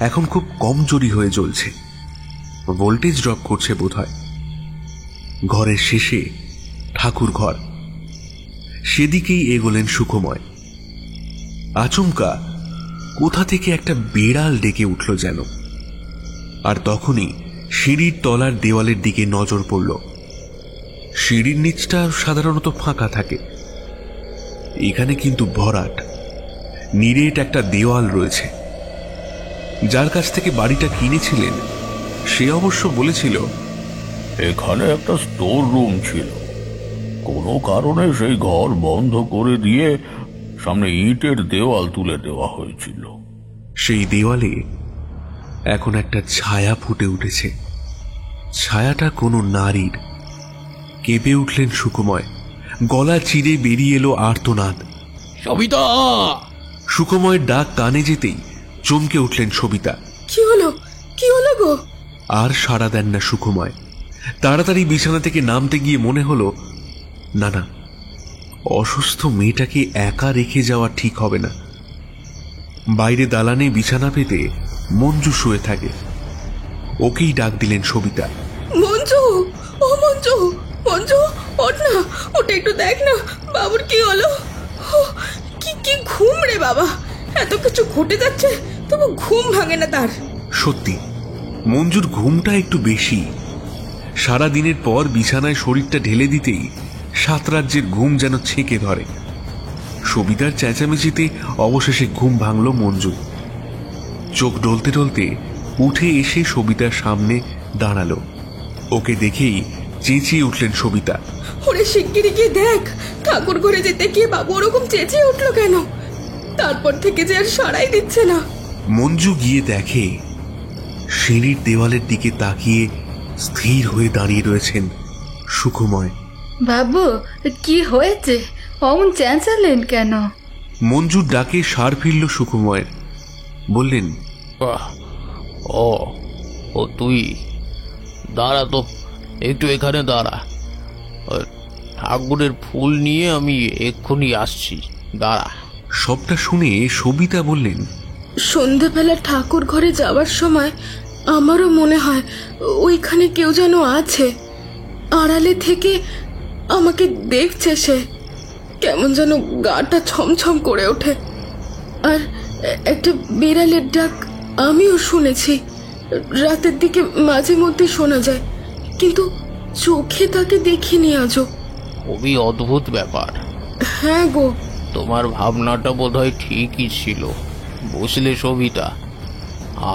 এখন খুব কমজোরি হয়ে জ্বলছে। ভোল্টেজ ড্রপ করছে বোধহয়। ঘরের শেষে ঠাকুর ঘর, সেদিকেই এগোলেন সুখময়। আচমকা কোথা থেকে একটা বেড়াল ডেকে উঠল যেন, আর তখনই সিঁড়ির তলার দেওয়ালের দিকে নজর পড়ল। সিঁড়ির নিচটা সাধারণত ফাঁকা থাকে, এখানে কিন্তু ভরাট। নিরেট একটা দেওয়াল রয়েছে। যার কাছ থেকে বাড়িটা কিনেছিলেন সে অবশ্য বলেছিল, এখানে একটা স্টোর রুম ছিল, কোনো কারণে সেই ঘর বন্ধ করে দিয়ে সামনে ইটের দেওয়াল তুলে দেওয়া হয়েছিল। সেই দেওয়ালে এখন একটা ছায়া ফুটে উঠেছে। ছায়াটা কোনো নারীর। কেঁপে উঠলেন সুখময়। গলা চিরে বেরিয়ে এলো আর্তনাদ, সবিতা! সুখময়ের ডাক কানে যেতেই চমকে উঠলেন সবিতা। কি হলো, কি হলো গো? আর সাড়া দেন না সুখময়। তাড়াতাড়ি বিছানা থেকে নামতে গিয়ে মনে হলো, না না, অসুস্থ মেয়েটাকে একা রেখে যাওয়া ঠিক হবে না। বাইরে দালানে বিছানা পেতে মঞ্জু শুয়ে থাকে। ওকেই ডাক দিলেন সবিতা। মঞ্জু, ও মঞ্জু, মঞ্জু ওঠ না, ওটা একটু দেখ না, বাবুর কি হলো? কি কি ঘুম রে বাবা, এত কিছু ঘটে যাচ্ছে তবু ঘুম ভাঙে না তার। সত্যি মঞ্জুর ঘুমটা একটু বেশি। সারা দিনের পর বিছানায় শরীরটা ঢেলে দিতেই 7 রাজ্যের ঘুম যেন ছেঁকে ধরে। সবিতার চেঁচামেচিতে অবশেষে ঘুম ভাঙল মঞ্জু। চোখ ডলতে ডলতে উঠে এসে সবিতার সামনে দাঁড়ালো। ওকে দেখেই চেঁচিয়ে উঠলেন সবিতা। ওরে শিগগিরি গিয়ে দেখ, ঠাকুর ঘরে যেতে গিয়ে বাবু ওরকম চেঁচিয়ে উঠলো কেন? তারপর থেকে যে আর সাড়াই দিচ্ছে না। মঞ্জু গিয়ে দেখে সিঁড়ির দেওয়ালের দিকে তাকিয়ে স্থির হয়ে দাঁড়িয়ে রয়েছেন সুখময়। বাবু, কি হয়েছে? অমন চেঁচালেন কেন? মঞ্জুর ডাকে সার ফিরল সুখময়ের। বললেন, আহ, ও ও তুই দাঁড়া তো, একটু এখানে দাঁড়া। ঠাকুরের ফুল নিয়ে আমি এক্ষুনি আসছি, দাঁড়া। সবটা শুনে সবিতা বললেন, সন্ধেবেলা ঠাকুর ঘরে যাওয়ার সময় আমারও মনে হয় ওইখানে কেউ যেন আছে। আড়ালে থেকে আমাকে দেখছে সে। কেমন যেন গাটা ছমছম করে ওঠে। আর একটা বিড়ালের ডাক আমিও শুনেছি, রাতের দিকে মাঝে মধ্যে শোনা যায়, কিন্তু চোখে তাকে দেখিনি আজও। খুবই অদ্ভুত ব্যাপার। হ্যাঁ গো, তোমার ভাবনাটা বোধহয় ঠিকই ছিল। বুঝলে সবিতা,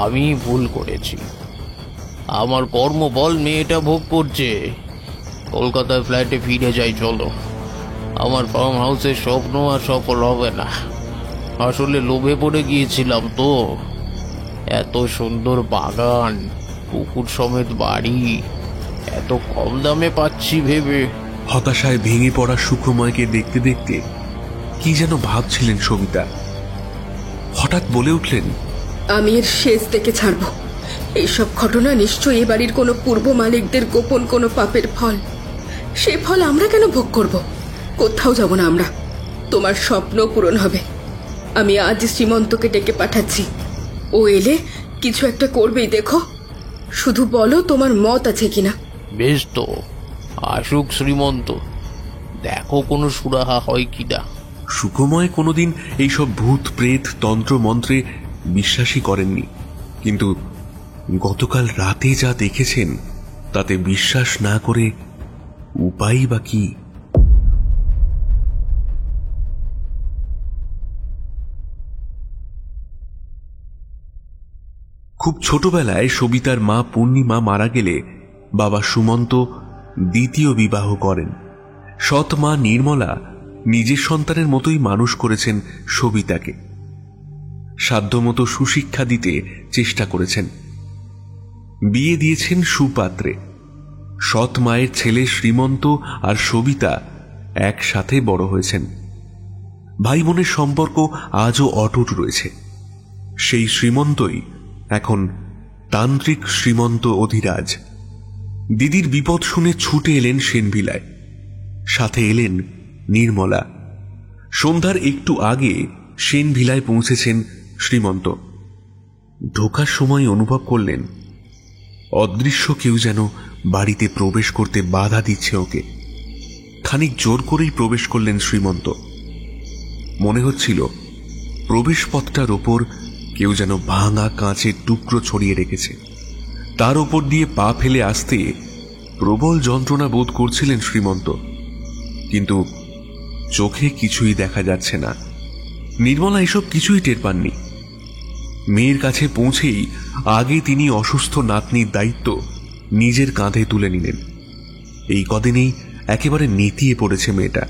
আমি ভুল করেছি। আমার কর্মবল মেয়েটা ভোগ করছে। কলকাতায় ফ্ল্যাটে ফিরে যাই চলো। আমার ফার্ম হাউসের স্বপ্ন আর সফল হবে না। আসলে লোভে পড়ে গিয়েছিলাম তো। এত সুন্দর বাগান, পুকুর সমেত বাড়ি, এত কম দামে পাচ্ছি ভেবে। হতাশায় ভেঙে পড়া সুখময়কে দেখতে দেখতে কি যেন ভাবছিলেন সবিতা। হঠাৎ বলে উঠলেন, আমি এর শেষ দেখে ছাড়ব। এইসব ঘটনা নিশ্চয়ই এ বাড়ির কোনো পূর্ব মালিকদের গোপন কোনো পাপের ফল। সে ফল আমরা কেন ভোগ করব? কোথাও যাব না আমরা। তোমার স্বপ্ন পূরণ হবে। আমি আজ শ্রীমন্তকে ডেকে পাঠাচ্ছি। ও এলে কিছু একটা করবেই, দেখো। শুধু বলো তোমার মত আছে কিনা। বেশ তো, আসুক শ্রীমন্ত, দেখো কোনো সুরাহা হয় কিনা। সুখময় কোনোদিন এইসব ভূত প্রেত তন্ত্র মন্ত্রে বিশ্বাসই করেননি, কিন্তু গতকাল রাতে যা দেখেছেন তাতে বিশ্বাস না করে উপায় বা কি? খুব ছোটবেলায় সবিতার মা পূর্ণিমা মারা গেলে বাবা সুমন্ত দ্বিতীয় বিবাহ করেন। সৎ মা নির্মলা নিজের সন্তানের মতোই মানুষ করেছেন সবিতাকে। সাধ্যমতো সুশিক্ষা দিতে চেষ্টা করেছেন। বিয়ে দিয়েছেন সুপাত্রে। সৎ মায়ের ছেলে শ্রীমন্ত আর সবিতা একসাথে বড় হয়েছেন। ভাই বোনের সম্পর্ক আজও অটুট রয়েছে। সেই শ্রীমন্তই এখন তান্ত্রিক শ্রীমন্ত অধিরাজ। দিদির বিপদ শুনে ছুটে এলেন সেনভিলায়। সাথে এলেন নির্মলা। সন্ধ্যার একটু আগে সেনভিলায় পৌঁছেছেন শ্রীমন্ত। ঢোকার সময় অনুভব করলেন অদৃশ্য কেউ যেন বাড়িতে প্রবেশ করতে বাধা দিচ্ছে ওকে। খানিক জোর করেই প্রবেশ করলেন শ্রীমন্ত। মনে হচ্ছিল প্রবেশ পথটার ওপর কেউ যেন ভাঙা কাঁচের টুকরো ছড়িয়ে রেখেছে। তার ওপর দিয়ে পা ফেলে আসতে প্রবল যন্ত্রণা বোধ করছিলেন শ্রীমন্ত, কিন্তু চোখে কিছুই দেখা যাচ্ছে না। নির্মলা এসব কিছুই টের পাননি। মেয়ের কাছে পৌঁছেই আগে তিনি অসুস্থ নাতনির দায়িত্ব নিজের কাঁধে তুলে নিলেন। এই কদিনেই একেবারে নেতিয়ে পড়েছে মেয়েটা।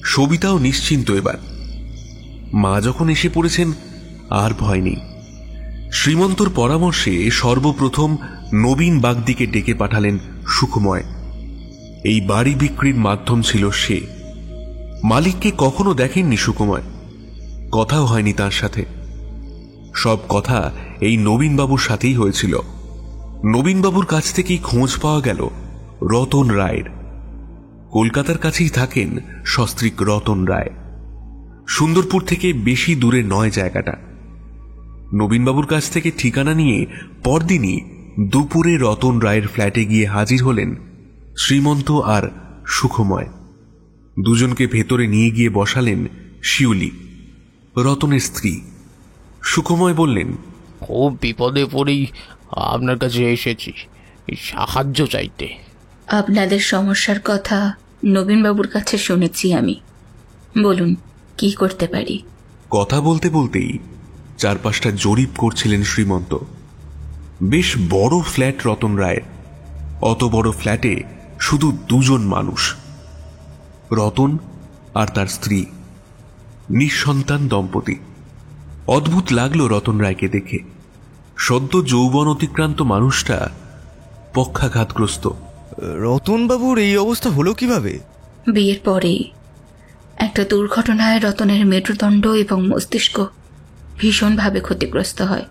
সবিতাও নিশ্চিন্ত এবার। মা যখন এসে পড়েছেন আর ভয় নেই। শ্রীমন্তর পরামর্শে সর্বপ্রথম নবীন বাগদিকে ডেকে পাঠালেন সুখময়। এই বাড়ি বিক্রির মাধ্যম ছিল সে। মালিককে কখনো দেখেননি সুখময়, কথাও হয়নি তার সাথে। সব কথা এই নবীনবাবুর সাথেই হয়েছিল। নবীনবাবুর কাছ থেকেই খোঁজ পাওয়া গেল রতন রায়ের। কলকাতার কাছেই থাকেন সস্ত্রীক রতন রায়। সুন্দরপুর থেকে বেশি দূরে নয় জায়গাটা। নবীনবাবুর কাছ থেকে ঠিকানা নিয়ে পরদিনই দুপুরে রতন রায়ের ফ্ল্যাটে গিয়ে হাজির হলেন শ্রীমন্ত আর সুখময়। দুজনকে ভেতরে নিয়ে গিয়ে বসালেন শিউলি, রতনের স্ত্রী। সুখময় বললেন, খুব বিপদে পড়েই আপনার কাছে এসেছি সাহায্য চাইতে। আপনাদের সমস্যার কথা নবীনবাবুর কাছে শুনেছি আমি। বলুন, কি করতে পারি? কথা বলতে বলতেই চারপাশটা জরিপ করছিলেন শ্রীমন্ত। বেশ বড় ফ্ল্যাট রতন রায়ের। অত বড় ফ্ল্যাটে শুধু দুজন মানুষ, রতন আর তার স্ত্রী, নিঃসন্তান দম্পতি। অদ্ভুত লাগলো রতন রায়কে দেখে। সদ্য যৌবন অতিক্রান্ত মানুষটা পক্ষাঘাতগ্রস্ত। রতনবাবুর এই অবস্থা হলো কিভাবে? বিয়ের পরেই একটা দুর্ঘটনায় রতনের মেরুদণ্ড এবং মস্তিষ্ক ভীষণভাবে ক্ষতিগ্রস্ত হয়।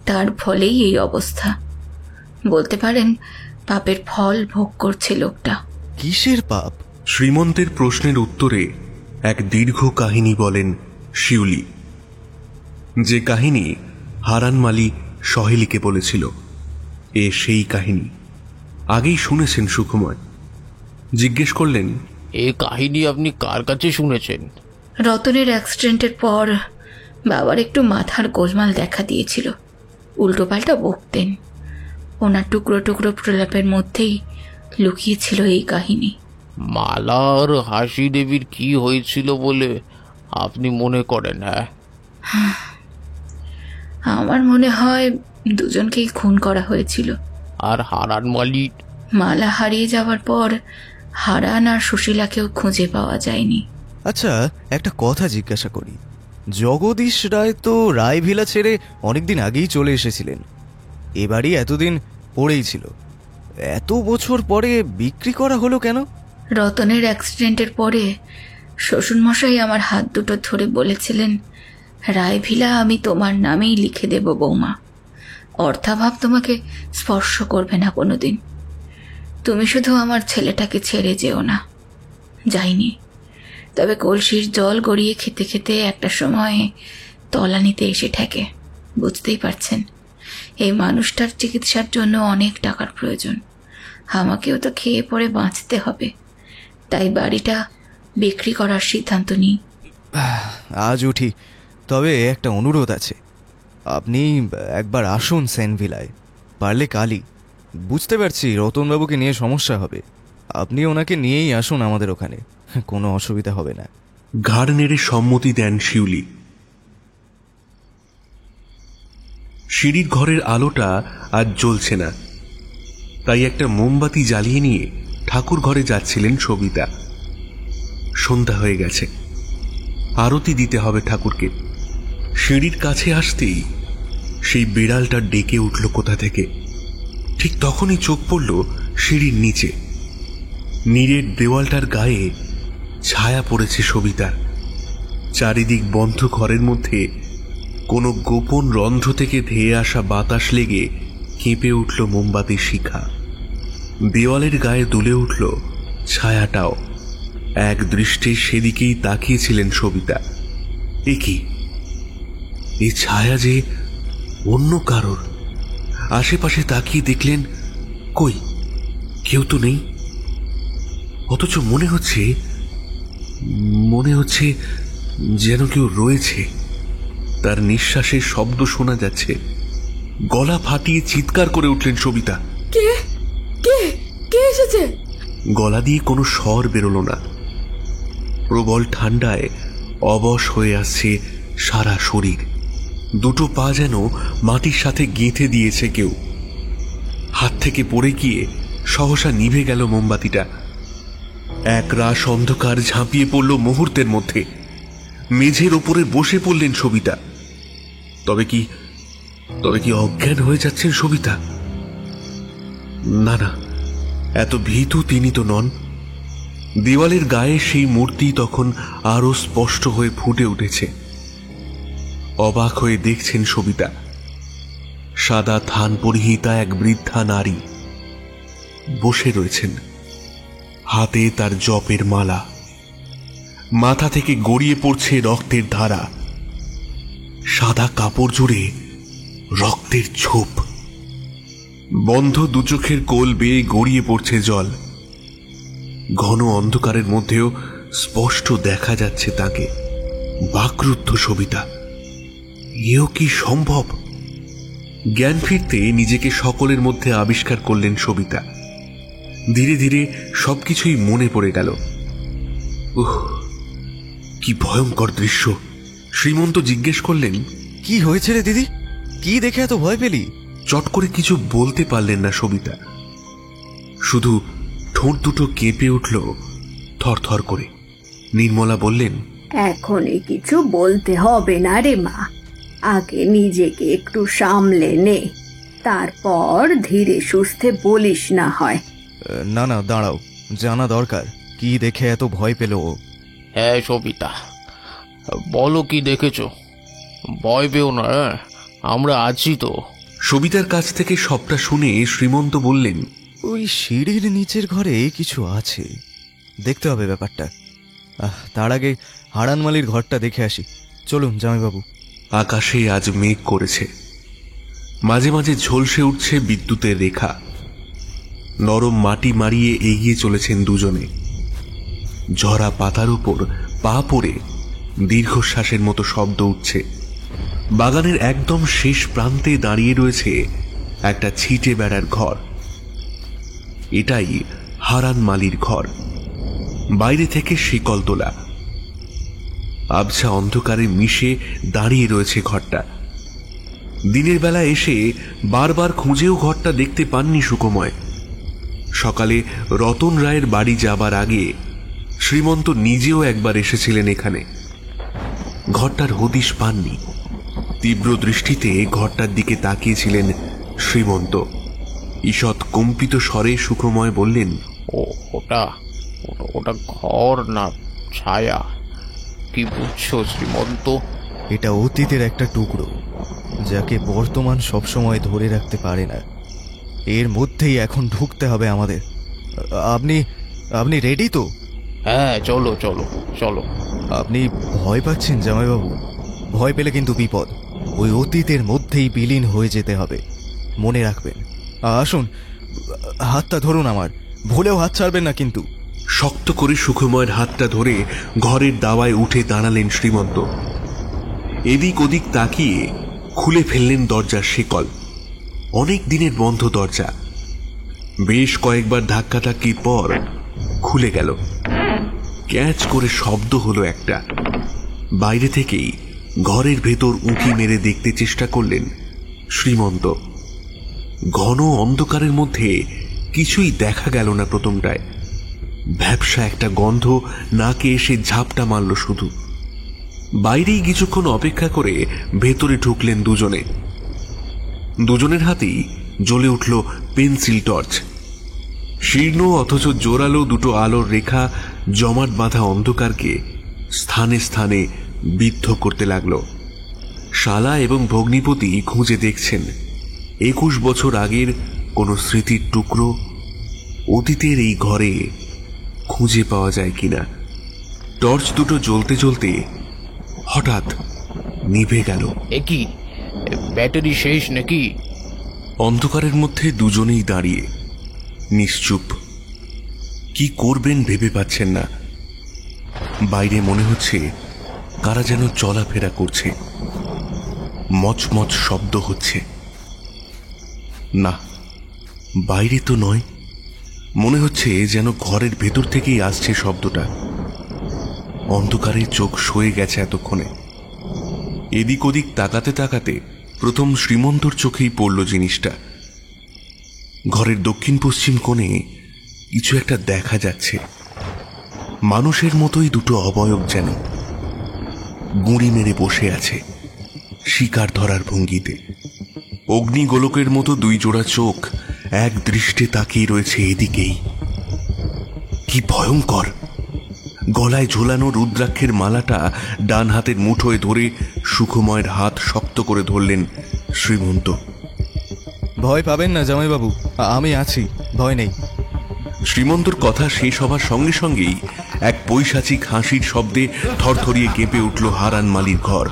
তার ফলেই এই অবস্থা। বলতে পারেন পাপের ফল ভোগ করছে লোকটা। কিসের পাপ? শ্রীমন্তের প্রশ্নের উত্তরে এক দীর্ঘ কাহিনী বলেন শিউলি, যে কাহিনী হারান মালি সহেলিকে বলেছিল। এ সেই কাহিনী আগেই শুনেছেন সুখময়? জিজ্ঞেস করলেন, এ কাহিনী আপনি কার কাছে শুনেছেন? রতনের অ্যাক্সিডেন্টের পর বাবার একটু মাথার গোলমাল দেখা দিয়েছিল। উল্টোপাল্টা বকতেন। ওনার টুকরো টুকরো প্রলাপের মধ্যেই লুকিয়েছিল এই কাহিনী। মালা আর হাসি দেবীর কি হয়েছিল বলে আপনি মনে করেন? হ্যাঁ, আমার মনে হয় দুজনকেই খুন করা হয়েছিল। আর হারান মালিক? মালা হারিয়ে যাওয়ার পর হারান আর সুশীলাকেও খুঁজে পাওয়া যায়নি। আচ্ছা, একটা কথা জিজ্ঞাসা করি। জগদীশ রায় তো রায়ভিলা ছেড়ে অনেকদিন আগেই চলে এসেছিলেন। এবারই এতদিন পড়েই ছিল, এত বছর পরে বিক্রি করা হলো কেন? রতনের অ্যাক্সিডেন্টের পরে শ্বশুরমশাই আমার হাত দুটো ধরে বলেছিলেন, রায়ভিলা আমি তোমার নামেই লিখে দেব বৌমা। অর্থাভাব তোমাকে স্পর্শ করবে না কোনোদিন। তুমি শুধু আমার ছেলেটাকে ছেড়ে যেও না। যাইনি, তবে কলসির জল গড়িয়ে খেতে খেতে একটা সময় তলানিতে এসে ঠেকে। বুঝতেই পারছেন, এই মানুষটার চিকিৎসার জন্য অনেক টাকার প্রয়োজন। আমাকেও তো খেয়ে পড়ে বাঁচতে হবে। তাই বাড়িটা বিক্রি করার সিদ্ধান্ত নিই। আজ উঠি, তবে একটা অনুরোধ আছে। আপনি একবার আসুন সেনভিলায়, পারলে কালই। বুঝতে পারছি রতনবাবুকে নিয়ে সমস্যা হবে, আপনি ওনাকে নিয়েই আসুন আমাদের ওখানে, কোনো অসুবিধা হবে না। ঘাড় নেড়ে সম্মতি দেন শিউলি। সিঁড়ির ঘরের আলোটা আজ জ্বলছে না, তাই একটা মোমবাতি জ্বালিয়ে নিয়ে ঠাকুর ঘরে যাচ্ছিলেন সবিতা। সন্ধ্যা হয়ে গেছে, আরতি দিতে হবে ঠাকুরকে। সিঁড়ির কাছে আসতেই সেই বিড়ালটা ডেকে উঠল কোথা থেকে। ঠিক তখনই চোখ পড়ল সিঁড়ির নিচে। নীরের দেওয়ালটার গায়ে ছায়া পড়েছে সবিতার। চারিদিক বন্ধ ঘরের মধ্যে কোনো গোপন রন্ধ্র থেকে ধেয়ে আসা বাতাস লেগে কেঁপে উঠল মোমবাতির শিখা। দেওয়ালের গায়ে দুলে উঠল ছায়াটাও। এক দৃষ্টে সেদিকেই তাকিয়েছিলেন সবিতা। এ কি, এই ছায়া যে অন্য কারোর। আশেপাশে তাকিয়ে দেখলেন, কই, কেউ তো নেই। অথচ মনে হচ্ছে যেন কেউ রয়েছে। তার নিঃশ্বাসের শব্দ শোনা যাচ্ছে। গলা ফাটিয়ে চিৎকার করে উঠলেন সবিতা। কে কে কে এসেছে? গলা দিয়ে কোনো স্বর বেরোল না। প্রবল ঠান্ডায় অবশ হয়ে আসছে সারা শরীর। দুটো পা যেন মাটির সাথে গেঁথে দিয়েছে কেউ। হাত থেকে পড়ে গিয়ে সহসা নিভে গেল মোমবাতিটা। এক রাশ অন্ধকার ঝাঁপিয়ে পড়ল মুহূর্তের মধ্যে। মেঝের ওপরে বসে পড়লেন সবিতা। তবে কি অজ্ঞান হয়ে যাচ্ছেন সবিতা? না না, এত ভীতু তিনি তো নন। দেওয়ালের গায়ে সেই মূর্তি তখন আরো স্পষ্ট হয়ে ফুটে উঠেছে। অবাক হয়ে দেখছেন সবিতা। সাদা থান পরিহিতা এক বৃদ্ধা নারী বসে রয়েছেন, হাতে তার জপের মালা। মাথা থেকে গড়িয়ে পড়ছে রক্তের ধারা। সাদা কাপড় জুড়ে রক্তের ছোপ। বন্ধ দুচোখের কোল বেয়ে গড়িয়ে পড়ছে জল। ঘন অন্ধকারের মধ্যেও স্পষ্ট দেখা যাচ্ছে তাকে। বাকরুদ্ধ সবিতা। এও কি সম্ভব? জ্ঞান ফিরতে নিজেকে সকলের মধ্যে আবিষ্কার করলেন সবিতা। ধীরে ধীরে সবকিছুই মনে পড়ে গেল। কি ভয়ঙ্কর দৃশ্য! শ্রীমন্ত জিজ্ঞেস করলেন, কি হয়েছে রে দিদি? কি দেখে এত ভয় পেলি? চট করে কিছু বলতে পারলেন না সবিতা। শুধু ঠোঁট দুটো কেঁপে উঠল থরথর করে। নির্মলা বললেন, এখনই কিছু বলতে হবে না রে মা, আগে নিজেকে একটু সামলে নে, তারপর ধীরে সুস্থে বলিস না হয়। না না, দাঁড়াও, জানা দরকার কি দেখে এত ভয় পেল ও। হ্যাঁ সবিতা, বলো কি দেখেছো? ভয় পেও না, আমরা আছি তো। সবিতার কাছ থেকে সবটা শুনে শ্রীমন্ত বললেন, ওই সিঁড়ির নিচের ঘরে কিছু আছে, দেখতে হবে ব্যাপারটা। তার আগে হারানমালির ঘরটা দেখে আসি। চলুন জামাইবাবু। আকাশে আজ মেঘ করেছে, মাঝে মাঝে ঝলসে উঠছে বিদ্যুতের রেখা। নরম মাটি মারিয়ে এগিয়ে চলেছেন দুজনে। ঝরা পাতার উপর পা পড়ে দীর্ঘশ্বাসের মতো শব্দ উঠছে। বাগানের একদম শেষ প্রান্তে দাঁড়িয়ে রয়েছে একটা ছিটে বেড়ার ঘর। এটাই হারান মালির ঘর। বাইরে থেকে শিকল তোলা, আবছা অন্ধকারে মিশে দাঁড়িয়ে রয়েছে ঘরটা। দিনের বেলা এসে বারবার খুঁজেও ঘরটা দেখতে পাননি সুকুময়। সকালে রতন রায়ের বাড়ি যাবার আগে শ্রীমন্ত নিজেও একবার এসেছিলেন এখানে। ঘরটার হদিশ পাননি। তীব্র দৃষ্টিতে ঘরটার দিকে তাকিয়েছিলেন শ্রীমন্ত। ঈষৎ কম্পিত স্বরে সুকুময় বললেন, ওটা ওটা ঘর না ছায়া? কি বুঝছো শ্রীমন্ত? এটা অতীতের একটা টুকরো, যাকে বর্তমান সবসময় ধরে রাখতে পারে না। এর মধ্যেই এখন ঢুকতে হবে আমাদের। আপনি আপনি রেডি তো? হ্যাঁ, চলো চলো চলো। আপনি ভয় পাচ্ছেন জামাইবাবু? ভয় পেলে কিন্তু বিপদ। ওই অতীতের মধ্যেই বিলীন হয়ে যেতে হবে, মনে রাখবেন। আসুন, হাতটা ধরুন আমার, ভুলেও হাত ছাড়বেন না কিন্তু। শক্ত করে সুখময়ের হাতটা ধরে ঘরের দাওয়ায় উঠে দাঁড়ালেন শ্রীমন্ত। এদিক ওদিক তাকিয়ে খুলে ফেললেন দরজার শিকল। অনেক দিনের বন্ধ দরজা। বেশ কয়েকবার ধাক্কাধাক্কির পর খুলে গেল। ক্যাচ করে শব্দ হলো একটা। বাইরে থেকেই ঘরের ভেতর উঁকি মেরে দেখতে চেষ্টা করলেন শ্রীমন্ত। ঘন অন্ধকারের মধ্যে কিছুই দেখা গেল না প্রথমটায়। ভ্যাপসা একটা গন্ধ নাকে এসে ঝাপটা মারল শুধু। বাইরেই কিছুক্ষণ অপেক্ষা করে ভেতরে ঢুকলেন দুজনে। দুজনের হাতেই জ্বলে উঠল পেন্সিল টর্চ। শীর্ণ অথচ জোরালো দুটো আলোর রেখা জমাট বাঁধা অন্ধকারকে স্থানে স্থানে বিদ্ধ করতে লাগল। শালা এবং ভগ্নিপতি খুঁজে দেখছেন 21 বছর আগের কোনো স্মৃতির টুকরো অতীতের এই ঘরে খুঁজে পাওয়া যায় কিনা। টর্চ দুটো জ্বলতে জ্বলতে হঠাৎ নিভে গেল। কি ব্যাটারি শেষ নাকি? অন্ধকারের মধ্যে দুজনেই দাঁড়িয়ে নিশ্চুপ। কি করবেন ভেবে পাচ্ছেন না। বাইরে মনে হচ্ছে কারা যেন চলাফেরা করছে। মচমচ শব্দ হচ্ছে। না, বাইরে তো নয়, মনে হচ্ছে যেন ঘরের ভেতর থেকেই আসছে শব্দটা। অন্ধকারে চোখ সয়ে গেছে এতক্ষণে। এদিক ওদিক তাকাতে তাকাতে প্রথম শ্রীমন্তর চোখেই পড়ল জিনিসটা। ঘরের দক্ষিণ পশ্চিম কোণে কিছু একটা দেখা যাচ্ছে। মানুষের মতোই দুটো অবয়ব যেন গুঁড়ি মেরে বসে আছে শিকার ধরার ভঙ্গিতে। অগ্নিগোলকের মতো দুই জোড়া চোখ এক দৃষ্টে তাকিয়ে রয়েছে এদিকেই। কি ভয়ঙ্কর! গলায় ঝোলানো রুদ্রাক্ষের মালাটা ডান হাতের মুঠোয় ধরে সুখময়ের হাত শক্ত করে ধরলেন শ্রীমন্ত। ভয় পাবেন না জামাইবাবু, আমি আছি, ভয় নেই। শ্রীমন্তর কথা শেষ হবার সঙ্গে সঙ্গেই এক পৈশাচিক হাসির শব্দে থরথরিয়ে কেঁপে উঠল হারান মালির ঘর।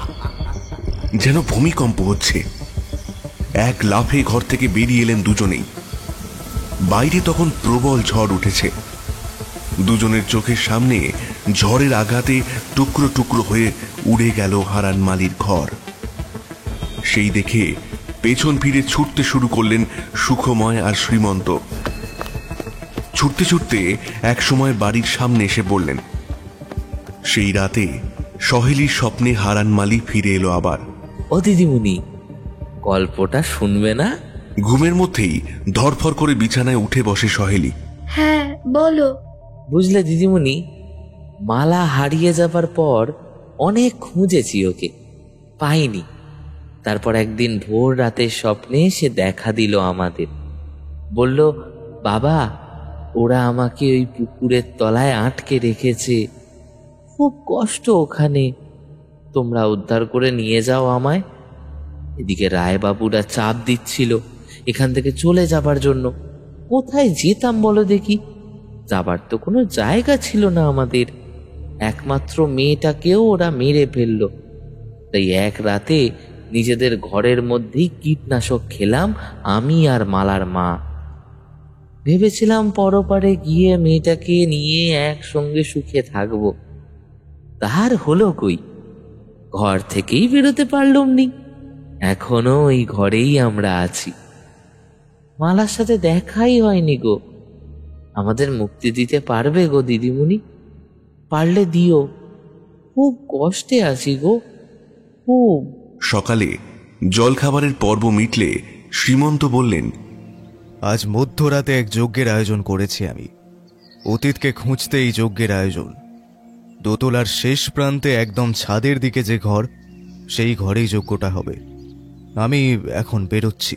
যেন ভূমিকম্প হচ্ছে। এক লাফে ঘর থেকে বেরিয়ে এলেন দুজনেই। বাইরে তখন প্রবল ঝড় উঠেছে। দুজনের চোখের সামনে ঝড়ের আঘাতে টুকরো টুকরো হয়ে উড়ে গেল হারান মালির ঘর। সেই দেখে পেছন ফিরে ছুটতে শুরু করলেন সুখময় আর শ্রীমন্ত। ছুটতে ছুটতে এক সময় বাড়ির সামনে এসে বললেন। সেই রাতে সহেলির স্বপ্নে হারান মালি ফিরে এলো আবার। ও দিদিমণি, গল্পটা শুনবে না? ঘুমের মধ্যেই ধরফর করে বিছানায় উঠে বসে সহেলি। হ্যাঁ বলো। বুঝলে দিদিমণি, মালা হারিয়ে যাবার পর অনেক খুঁজেছি ওকে, পাইনি। তারপর একদিন ভোর রাতের স্বপ্নে সে দেখা দিল আমাদের। বলল, বাবা, ওরা আমাকে ওই পুকুরের তলায় আটকে রেখেছে, খুব কষ্ট ওখানে, তোমরা উদ্ধার করে নিয়ে যাও আমায়। এদিকে রায়বাবুরা চাপ দিচ্ছিল এখান থেকে চলে যাবার জন্য। কোথায় যেতাম বলো দেখি? যাবার তো কোনো জায়গা ছিল না আমাদের। একমাত্র মেয়েটাকেও ওরা মেরে ফেলল। তাই এক রাতে নিজেদের ঘরের মধ্যেই কীটনাশক খেলাম আমি আর মালার মা। ভেবেছিলাম পরপারে গিয়ে মেয়েটাকে নিয়ে একসঙ্গে সুখে থাকবো। তার হলো কই, ঘর থেকেই বেরোতে পারলাম নি। এখনো ওই ঘরেই আমরা আছি। মালার সাথে দেখাই হয়নি গো। আমাদের মুক্তি দিতে পারবে গো দিদিমণি? পারলে দিও, খুব কষ্টে আছি গো, খুব। সকালে জলখাবারের পর্ব মিটলে শ্রীমন্ত বললেন, আজ মধ্যরাতে এক যজ্ঞের আয়োজন করেছি আমি। অতীতকে খুঁজতে এই যজ্ঞের আয়োজন। দোতলার শেষ প্রান্তে একদম ছাদের দিকে যে ঘর, সেই ঘরেই যজ্ঞটা হবে। আমি এখন বেরোচ্ছি,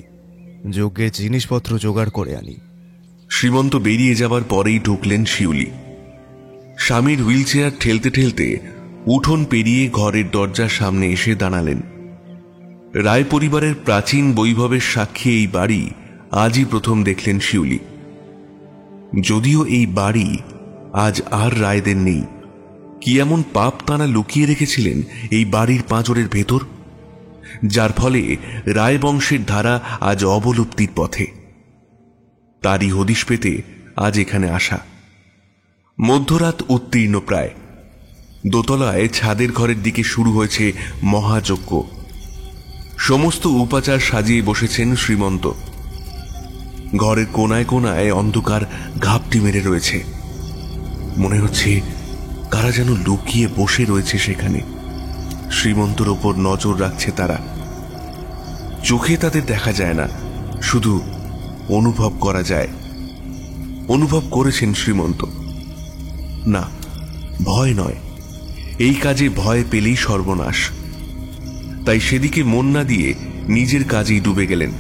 যজ্ঞের জিনিসপত্র জোগাড় করে আনি। শ্রীমন্ত বেরিয়ে যাবার পরেই ঢুকলেন শিউলি। স্বামীর হুইল চেয়ার ঠেলতে ঠেলতে উঠোন পেরিয়ে ঘরের দরজার সামনে এসে দাঁড়ালেন। রায় পরিবারের প্রাচীন বৈভবের সাক্ষী এই বাড়ি আজই প্রথম দেখলেন শিউলি। যদিও এই বাড়ি আজ আর রায়দের নেই, কি এমন পাপ তারা লুকিয়ে রেখেছিলেন এই বাড়ির পাঁজরের ভেতর, যার ফলে রায় বংশের ধারা আজ অবলুপ্তির পথে। তারই হদিশ পেতে আজ এখানে আসা। মধ্যরাত উত্তীর্ণ প্রায়। দোতলায় ছাদের ঘরের দিকে শুরু হয়েছে মহাযজ্ঞ। সমস্ত উপাচার সাজিয়ে বসেছেন শ্রীমন্ত। ঘরের কোনায় কোনায় অন্ধকার ঘাপটি মেরে রয়েছে। মনে হচ্ছে কারা যেন লুকিয়ে বসে রয়েছে সেখানে। শ্রীমন্তর ওপর নজর রাখছে তারা। চোখে তাদের দেখা যায় না, শুধু অনুভব করা যায়। অনুভব করেছেন শ্রীমন্ত। না, ভয় নয়, এই কাজে ভয় পেলেই সর্বনাশ। তাই সেদিকে মন না দিয়ে নিজের কাজেই ডুবে গেলেন।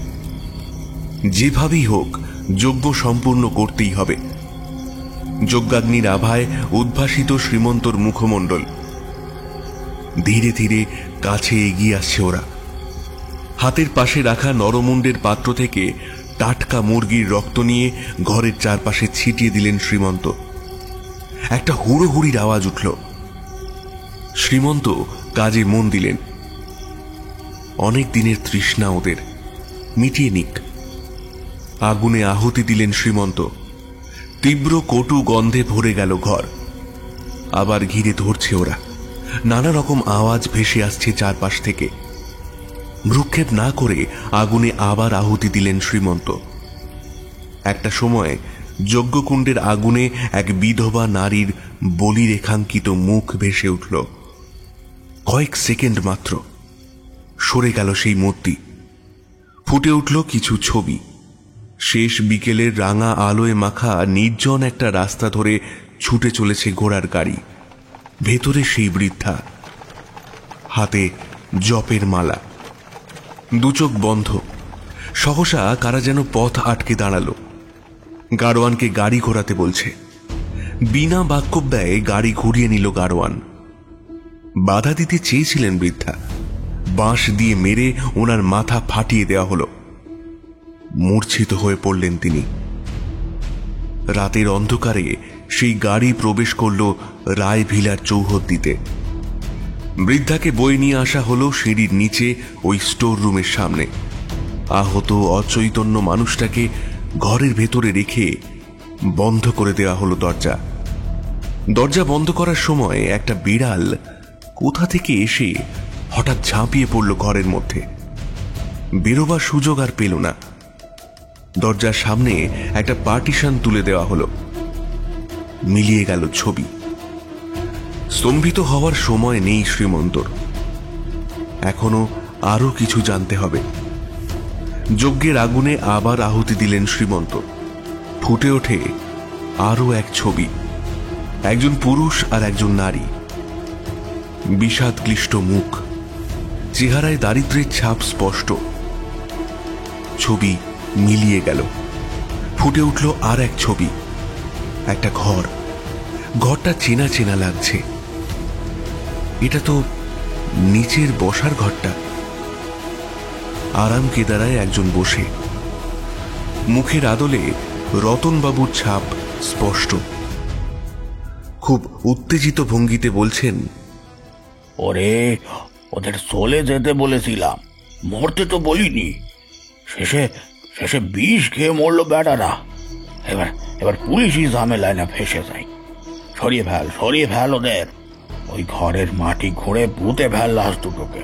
যেভাবেই হোক যজ্ঞ সম্পূর্ণ করতেই হবে। যজ্ঞাগ্নির আভায় উদ্ভাসিত শ্রীমন্তর মুখমণ্ডল। ধীরে ধীরে কাছে এগিয়ে আসছে ওরা। হাতের পাশে রাখা নরমুণ্ডের পাত্র থেকে টাটকা মুরগির রক্ত নিয়ে ঘরের চারপাশে ছিটিয়ে দিলেন শ্রীমন্ত। একটা হুড়োহুড়ির আওয়াজ উঠল। শ্রীমন্ত কাজে মন দিলেন। অনেক দিনের তৃষ্ণা ওদের মিটিয়ে নিক। আগুনে আহুতি দিলেন শ্রীমন্ত। তীব্র কটু গন্ধে ভরে গেল ঘর। আবার ঘিরে ধরছে ওরা। নানা রকম আওয়াজ ভেসে আসছে চারপাশ থেকে। ভ্রুক্ষেপ না করে আগুনে আবার আহুতি দিলেন শ্রীমন্ত। একটা সময় যজ্ঞকুণ্ডের আগুনে এক বিধবা নারীর বলিরেখাঙ্কিত মুখ ভেসে উঠল। কয়েক সেকেন্ড মাত্র সরে গেল সেই মূর্তি। ফুটে উঠল কিছু ছবি। শেষ বিকেলের রাঙা আলোয় মাখা নির্জন একটা রাস্তা ধরে ছুটে চলেছে ঘোড়ার গাড়ি। ভেতরে সেই বৃদ্ধা, হাতে জপের মালা, দুচোখ বন্ধ। সহসা কারা যেন পথ আটকে দাঁড়ালো। গাড়োয়ানকে গাড়ি ঘোরাতে বলছে। বিনা বাক্যব্যয়ে গাড়ি ঘুরিয়ে নিল গাড়োয়ান। বাধা দিতে চেয়েছিলেন বৃদ্ধা। বাঁশ দিয়ে মেরে ওনার মাথা ফাটিয়ে দেওয়া হলো। মূর্ছিত হয়ে পড়লেন তিনি। রাতের অন্ধকারে সেই গাড়ি প্রবেশ করল রায় ভিলার চৌহদ্দিতে। বৃদ্ধাকে বয়ে নিয়ে আসা হলো সিঁড়ির নিচে ওই স্টোর রুমের সামনে। আহত অচৈতন্য মানুষটাকে ঘরের ভেতরে রেখে বন্ধ করে দেওয়া হলো দরজা। দরজা বন্ধ করার সময় একটা বিড়াল কোথা থেকে এসে হঠাৎ ঝাঁপিয়ে পড়ল ঘরের মধ্যে। বেরোবার সুযোগ আর পেল না। দরজার সামনে একটা পার্টিশন তুলে দেওয়া হলো। মিলিয়ে গেল ছবি। স্তম্ভিত হওয়ার সময় নেই শ্রীমন্তর। এখনো আরো কিছু জানতে হবে। যজ্ঞের আগুনে আবার আহুতি দিলেন শ্রীমন্ত। ফুটে ওঠে আরো এক ছবি। একজন পুরুষ আর একজন নারী। বিষাদ ক্লিষ্ট মুখ, চেহারায় দারিদ্র্যের ছাপ স্পষ্ট। ছবি মিলিয়ে গেল, ফুটে উঠল আর এক ছবি, একটা ঘর। ঘরটা চেনা চেনা লাগছে। এটা তো নিচের বসার ঘরটা। আরাম কেদারায় একজন বসে, মুখের আদলে রতনবাবুর ছাপ স্পষ্ট। খুব উত্তেজিত ভঙ্গিতে বলছেন, ওরে, ওদের চলে যেতে বলেছিলাম, মরতে তো বলিনি। শেষে শেষে বিষ খেয়ে মরলো বেটারা। এবার এবার পুলিশই ঝামেলায় না ফেসে যায়। সরিয়ে ফেল ওদের। ওই ঘরের মাটি ঘুরে পুঁতে ফেল লাশ দুটোকে।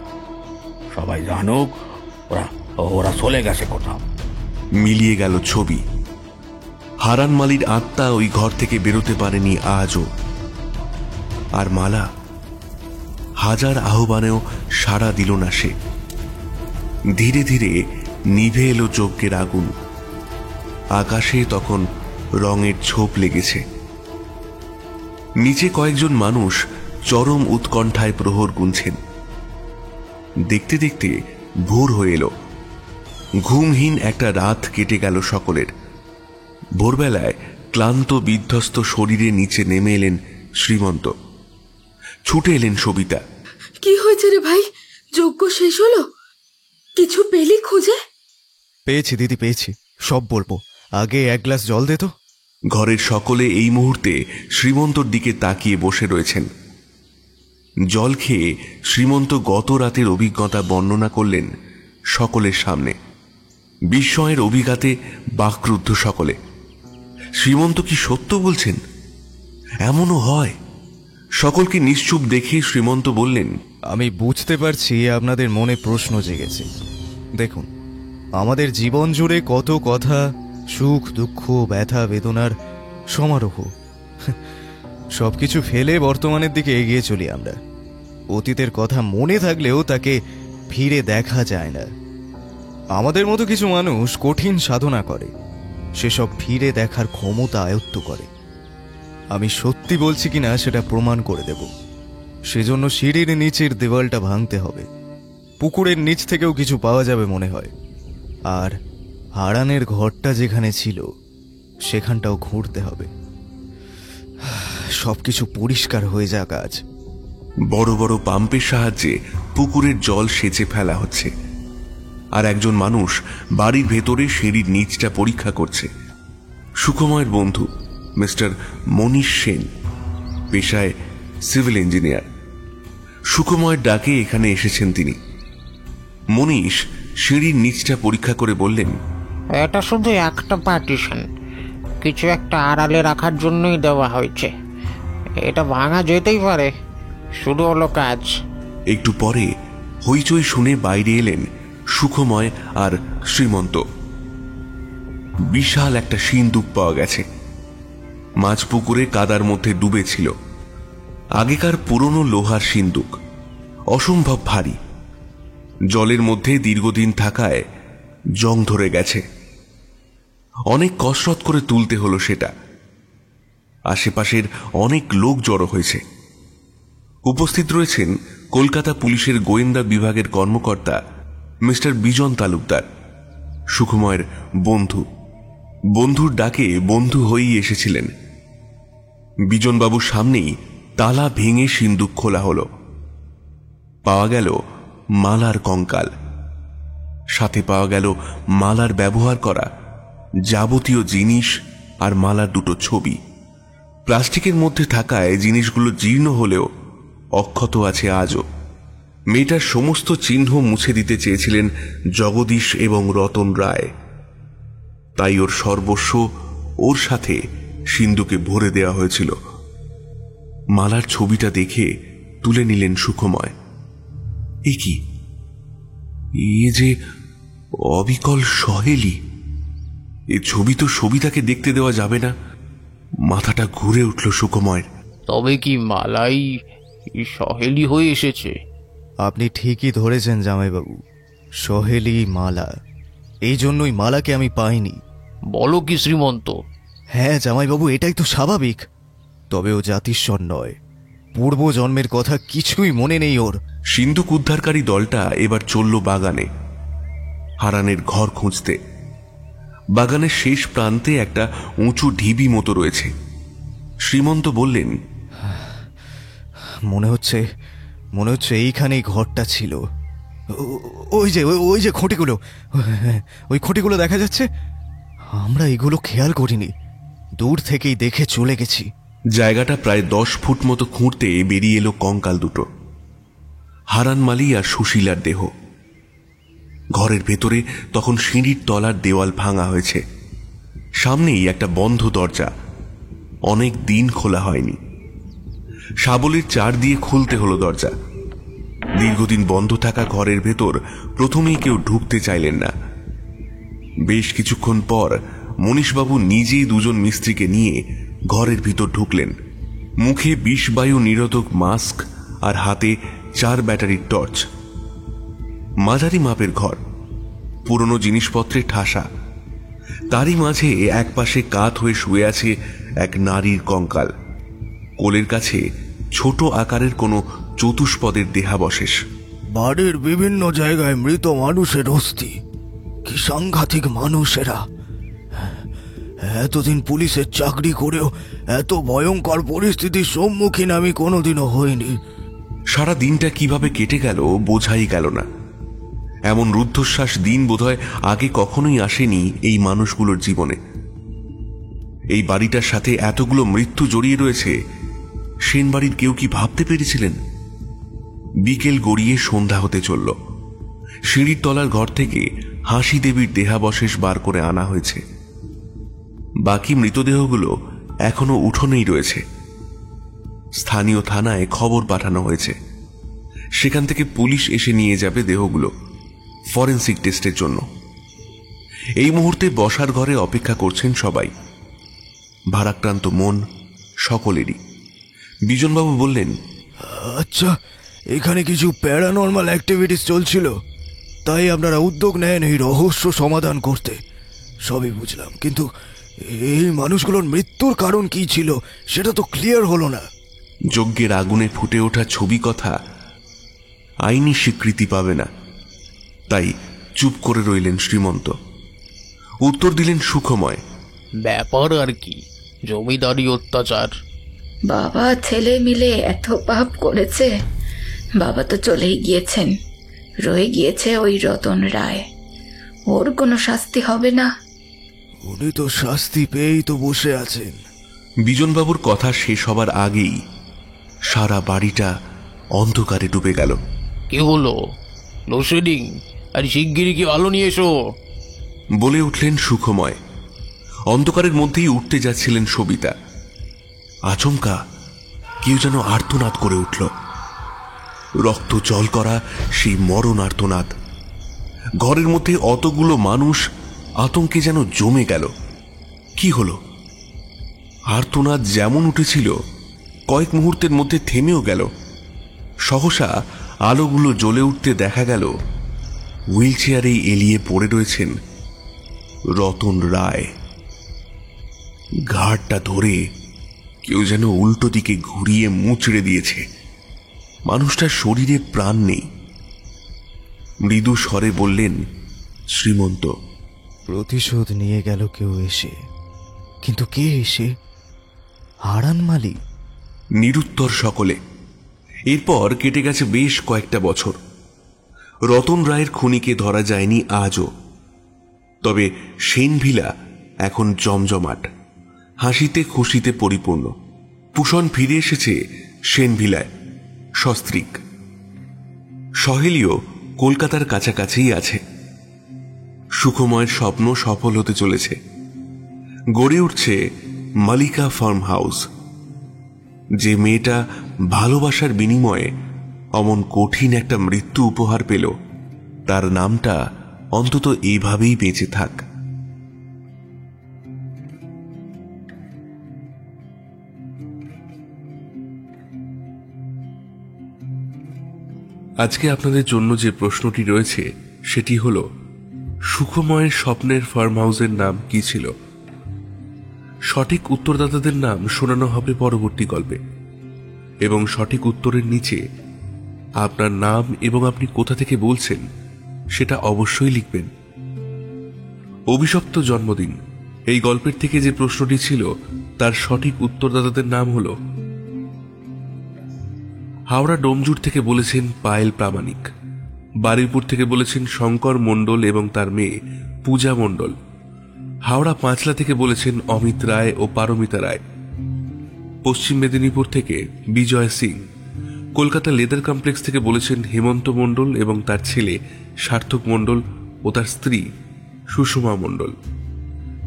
সবাই জানুক ওরা ওরা চলে গেছে কোথাও। মিলিয়ে গেল ছবি। হারান মালির আত্মা ওই ঘর থেকে বেরোতে পারেনি আজও। আর মালা হাজার আহ্বানেও সাড়া দিল না সে। ধীরে ধীরে নিভে এলো যজ্ঞের আগুন। আকাশে তখন রঙের ছোপ লেগেছে। নিচে কয়েকজন মানুষ চরম উৎকণ্ঠায় প্রহর গুনছেন। দেখতে দেখতে ভোর হয়ে এলো। ঘুমহীন একটা রাত কেটে গেল সকলের। ভোরবেলায় ক্লান্ত বিধ্বস্ত শরীরে নিচে নেমে এলেন শ্রীমন্ত। ছুটে এলেন সবিতা। কি হয়েছে রে ভাই? যজ্ঞ শেষ হলো? কিছু পেলি খুঁজে? পেয়েছি দিদি, পেয়েছি, সব বলবো। আগে এক গ্লাস জল দে তো। ঘরের সকলে এই মুহূর্তে শ্রীমন্তর দিকে তাকিয়ে বসে রয়েছেন। জল খেয়ে শ্রীমন্ত গত রাতের অভিজ্ঞতা বর্ণনা করলেন সকলের সামনে। বিস্ময়ের অভিঘাতে বাকরুদ্ধ সকলে। শ্রীমন্ত কি সত্য বলছেন? এমনও হয়? সকলকে নিশ্চুপ দেখে শ্রীমন্ত বললেন, আমি বুঝতে পারছি আপনাদের মনে প্রশ্ন জেগেছে। দেখুন, আমাদের জীবন জুড়ে কত কথা, সুখ দুঃখ, ব্যথা বেদনার সমারোহ। সবকিছু ফেলে বর্তমানের দিকে এগিয়ে চলি আমরা। অতীতের কথা মনে থাকলেও তাকে ফিরে দেখা যায় না। আমাদের মতো কিছু মানুষ কঠিন সাধনা করে, সেসব ফিরে দেখার ক্ষমতা আয়ত্ত করে। আমি সত্যি বলছি কিনা সেটা প্রমাণ করে দেব। সেজন্য সিঁড়ির নিচের দেওয়ালটা ভাঙতে হবে। পুকুরের নিচ থেকেও কিছু পাওয়া যাবে মনে হয়। আর হারানের ঘরটা যেখানে ছিল সেখানটাও ঘুরতে হবে। সবকিছু পরিষ্কার হয়ে যাক আজ। বড় বড় পাম্পের সাহায্যে পুকুরের জল সেচে ফেলা হচ্ছে। আর একজন মানুষ বাড়ির ভেতরে সিঁড়ির নিচটা পরীক্ষা করছে। সুখময়ের বন্ধু মিস্টার মনীষ সেন, পেশায় সিভিল ইঞ্জিনিয়ার। সুখময়ের ডাকে এখানে এসেছেন তিনি। মনীষ সিঁড়ির নিচটা পরীক্ষা করে বললেন, এটা শুধু একটা পার্টিশন, কিছু একটা আড়ালে রাখার জন্যই দেওয়া হয়েছে। এটা ভাঙা যেতেই পারে, শুরু হলো কাজ। একটু পরে হইচই শুনে বাইরে এলেন সুখময় আর শ্রীমন্ত। বিশাল একটা সিন্দুক পাওয়া গেছে। মাছ পুকুরে কাদার মধ্যে ডুবে ছিল। আগেকার পুরনো লোহার সিন্দুক, অসম্ভব ভারী। জলের মধ্যে দীর্ঘদিন থাকায় জং ধরে গেছে। অনেক কসরত করে তুলতে হলো সেটা। আশেপাশের অনেক লোক জড়ো হয়েছে। উপস্থিত রয়েছেন কলকাতা পুলিশের গোয়েন্দা বিভাগের কর্মকর্তা মিস্টার বিজন তালুকদার, সুখময়ের বন্ধু। বন্ধুর ডাকে বন্ধু হয়েই এসেছিলেন। বিজনবাবুর সামনেই তালা ভেঙে সিন্দুক খোলা হলো। পাওয়া গেল মালার কঙ্কাল। সাথে পাওয়া গেল মালার ব্যবহার করা যাবতীয় জিনিস আর মালার দুটো ছবি। প্লাস্টিকের মধ্যে থাকায় জিনিসগুলো জীর্ণ হলেও অক্ষত আছে আজও। মেয়েটার সমস্ত চিহ্ন মুছে দিতে চেয়েছিলেন জগদীশ এবং রতন রায়। তাই ওর সর্বস্ব ওর সাথে সিন্ধুকে ভরে দেওয়া হয়েছিল। মালার ছবিটা দেখে তুলে নিলেন সুখময়। এ কি? এ যে অবিকল সহেলি। এ ছবি তো সবিতাকে দেখতে দেওয়া যাবে না। মাথাটা ঘুরে উঠল সুখময়ের। তবে কি মালাই সহেলি হয়ে এসেছে? আপনি ঠিকই ধরেছেন জামাইবাবু, সহেলি মালা। এই জন্যই মালাকে আমি পাইনি। বলো কি শ্রীমন্ত? হ্যাঁ জামাইবাবু, এটাই তো স্বাভাবিক। তবে ও জাতিস্বর নয়। পূর্ব জন্মের কথা কিছুই মনে নেই ওর। সিন্ধুক উদ্ধারকারী দলটা এবার চলল বাগানে, হারানের ঘর খুঁজতে। বাগানের শেষ প্রান্তে একটা উঁচু ঢিবি মতো রয়েছে। শ্রীমন্ত বললেন, মনে হচ্ছে এইখানেই ঘরটা ছিল। ওই যে খুঁটিগুলো, ওই খুঁটিগুলো দেখা যাচ্ছে। আমরা এগুলো খেয়াল করিনি, দূর থেকেই দেখে চলে গেছি। জায়গাটা প্রায় 10 ফুট মতো খুঁড়তে বেরিয়ে এলো কঙ্কাল দুটো, হারান মালি আর সুশীলার দেহ। ঘরের ভেতরে তখন সিঁড়ির তলার দেওয়াল ভাঙা হয়েছে। সামনেই একটা বন্ধ দরজা, অনেক দিন খোলা হয়নি। শাবলের চার দিয়ে খুলতে হলো দরজা। দীর্ঘদিন বন্ধ থাকা ঘরের ভেতর প্রথমেই কেউ ঢুকতে চাইলেন না। বেশ কিছুক্ষণ পর মনীশবাবু নিজেই 2 জন মিস্ত্রিকে নিয়ে ঘরের ভিতর ঢুকলেন। মুখে বিষবায়ু নিরোধক মাস্ক আর হাতে 4 ব্যাটারির টর্চ। মাঝারি মাপের ঘর, পুরনো জিনিসপত্রে ঠাসা। তারই মাঝে একপাশে কাত হয়ে শুয়ে আছে এক নারীর কঙ্কাল। কোলের কাছে ছোট আকারের কোনো চতুষ্পদের দেহাবশেষ। বাড়ির বিভিন্ন জায়গায় মৃত মানুষের অস্থি। কি সাংঘাতিক মানুষেরা! এতদিন পুলিশের চাকরি করেও এত ভয়ঙ্কর পরিস্থিতির সম্মুখীন আমি কোনোদিনও হইনি। সারা দিনটা কিভাবে কেটে গেল বোঝাই গেল না। এমন রুদ্ধশ্বাস দিন বোধহয় আগে কখনোই আসেনি এই মানুষগুলোর জীবনে। এই বাড়িটার সাথে এতগুলো মৃত্যু জড়িয়ে রয়েছে, সেন বাড়ির কেউ কি ভাবতে পেরেছিলেন? বিকেল গড়িয়ে সন্ধ্যা হতে চলল। সিঁড়ির তলার ঘর থেকে হাসি দেবীর দেহাবশেষ বার করে আনা হয়েছে। বাকি মৃতদেহগুলো এখনো উঠোনেই রয়েছে। স্থানীয় থানায় খবর পাঠানো হয়েছে। সেখান থেকে পুলিশ এসে নিয়ে যাবে দেহগুলো ফরেনসিক টেস্টের জন্য। এই মুহূর্তে বসার ঘরে অপেক্ষা করছেন সবাই, ভারাক্রান্ত মন সকলেরই। বিজনবাবু বললেন, আচ্ছা, এখানে কিছু প্যারানর্মাল অ্যাক্টিভিটিস চলছিল, তাই আপনারা উদ্যোগ নেন এই রহস্য সমাধান করতে। সবই বুঝলাম, কিন্তু এই মানুষগুলোর মৃত্যুর কারণ কি ছিল সেটা তো ক্লিয়ার হলো না। যজ্ঞের আগুনে ফুটে ওঠা ছবি কথা আইনি স্বীকৃতি পাবে না, তাই চুপ করে রইলেন শ্রীমন্ত। উত্তর দিলেন সুখময়, ব্যাপার আর কি, জমিদারি অত্যাচার। বাবা ছেলে মিলে এত পাপ করেছে, বাবা তো চলেই গিয়েছেন, রয়ে গিয়েছে ওই রতন রায়। ওর কোনো শাস্তি হবে না? উনি তো শাস্তি পেয়েই তো বসে আছেন। বিজনবাবুর কথা শেষ হবার আগেই সারা বাড়িটা অন্ধকারে ডুবে গেল। কি হলো? লোডশেডিং? আর শিগগিরই কি আলো নিয়ে এসো, বলে উঠলেন সুখময়। অন্ধকারের মধ্যেই উঠতে যাচ্ছিলেন সবিতা। আচমকা কেউ যেন আর্তনাদ করে উঠল, রক্ত জল করা সেই মরণ আর্তনাদ। ঘরের মধ্যে অতগুলো মানুষ আতঙ্কে যেন জমে গেল। কি হলো? আর্তনাদ যেমন উঠেছিল কয়েক মুহূর্তের মধ্যে থেমেও গেল। সহসা আলোগুলো জ্বলে উঠতে দেখা গেল হুইল চেয়ারেই এলিয়ে পড়ে রয়েছেন রতন রায়। ঘাড়টা ধরে কেউ যেন উল্টো দিকে ঘুরিয়ে মুচড়ে দিয়েছে। মানুষটার শরীরে প্রাণ নেই। মৃদু স্বরে বললেন শ্রীমন্ত, প্রতিশোধ নিয়ে গেল কেউ এসে, কিন্তু কে এসে? হারান মালি? নিরুত্তর সকলে। এরপর কেটে গেছে বেশ কয়েকটা বছর। রতন রায়ের খুনিকে ধরা যায়নি আজও। তবে সেনভিলা এখন জমজমাট, হাসিতে খুশিতে পরিপূর্ণ। পুষণ ফিরে এসেছে সেনভিলায় সস্ত্রীক। সহেলিও কলকাতার কাছাকাছিই আছে। সুখময়ের স্বপ্ন সফল হতে চলেছে। গড়ে উঠছে মালিকা ফার্ম হাউস। যে মেয়েটা ভালোবাসার বিনিময়ে অমন কঠিন একটা মৃত্যু উপহার পেল, তার নামটা অন্তত এইভাবেই বেঁচে থাক। আজকে আপনাদের জন্য যে প্রশ্নটি রয়েছে সেটি হল, সুখময়ের স্বপ্নের ফার্ম হাউসের নাম কি ছিল? সঠিক উত্তরদাতাদের নাম শোনানো হবে পরবর্তী গল্পে, এবং সঠিক উত্তরের নিচে আপনার নাম এবং আপনি কোথা থেকে বলছেন সেটা অবশ্যই লিখবেন। অভিশপ্ত জন্মদিন এই গল্পের থেকে যে প্রশ্নটি ছিল তার সঠিক উত্তরদাতাদের নাম হল হাওড়া ডোমজুর থেকে বলেছেন পায়েল প্রামাণিক, বারুইপুর থেকে বলেছেন শঙ্কর মণ্ডল এবং তার মেয়ে পূজা মণ্ডল, হাওড়া পাঁচলা থেকে বলেছেন অমিত রায় ও পারমিতা রায়, পশ্চিম মেদিনীপুর থেকে বিজয় সিং, কলকাতা লেদার কমপ্লেক্স থেকে বলেছেন হেমন্ত মণ্ডল এবং তার ছেলে সার্থক মণ্ডল ও তার স্ত্রী সুষমা মণ্ডল,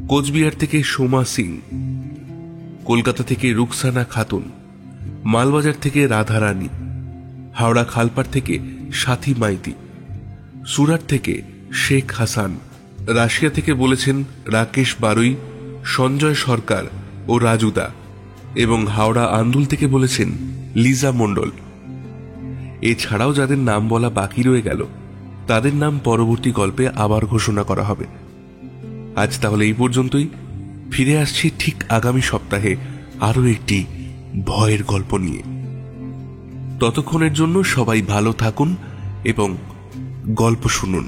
কোচবিহার থেকে সোমা সিং, কলকাতা থেকে রুকসানা খাতুন, মালবাজার থেকে রাধারানী, হাওড়া খালপাড় থেকে সাথী মাইতি, সুরাট থেকে শেখ হাসান, রাশিয়া থেকে বলেছেন রাকেশ বারুই, সঞ্জয় সরকার ও রাজুদা, এবং হাওড়া আন্দুল থেকে বলেছেন লিজা মণ্ডল। এছাড়াও যাদের নাম বলা বাকি রয়ে গেল তাদের নাম পরবর্তী গল্পে আবার ঘোষণা করা হবে। আজ তাহলে এই পর্যন্তই। ফিরে আসছি ঠিক আগামী সপ্তাহে আরও একটি ভয়ের গল্প নিয়ে। ততক্ষণের জন্য সবাই ভালো থাকুন এবং গল্প শুনুন।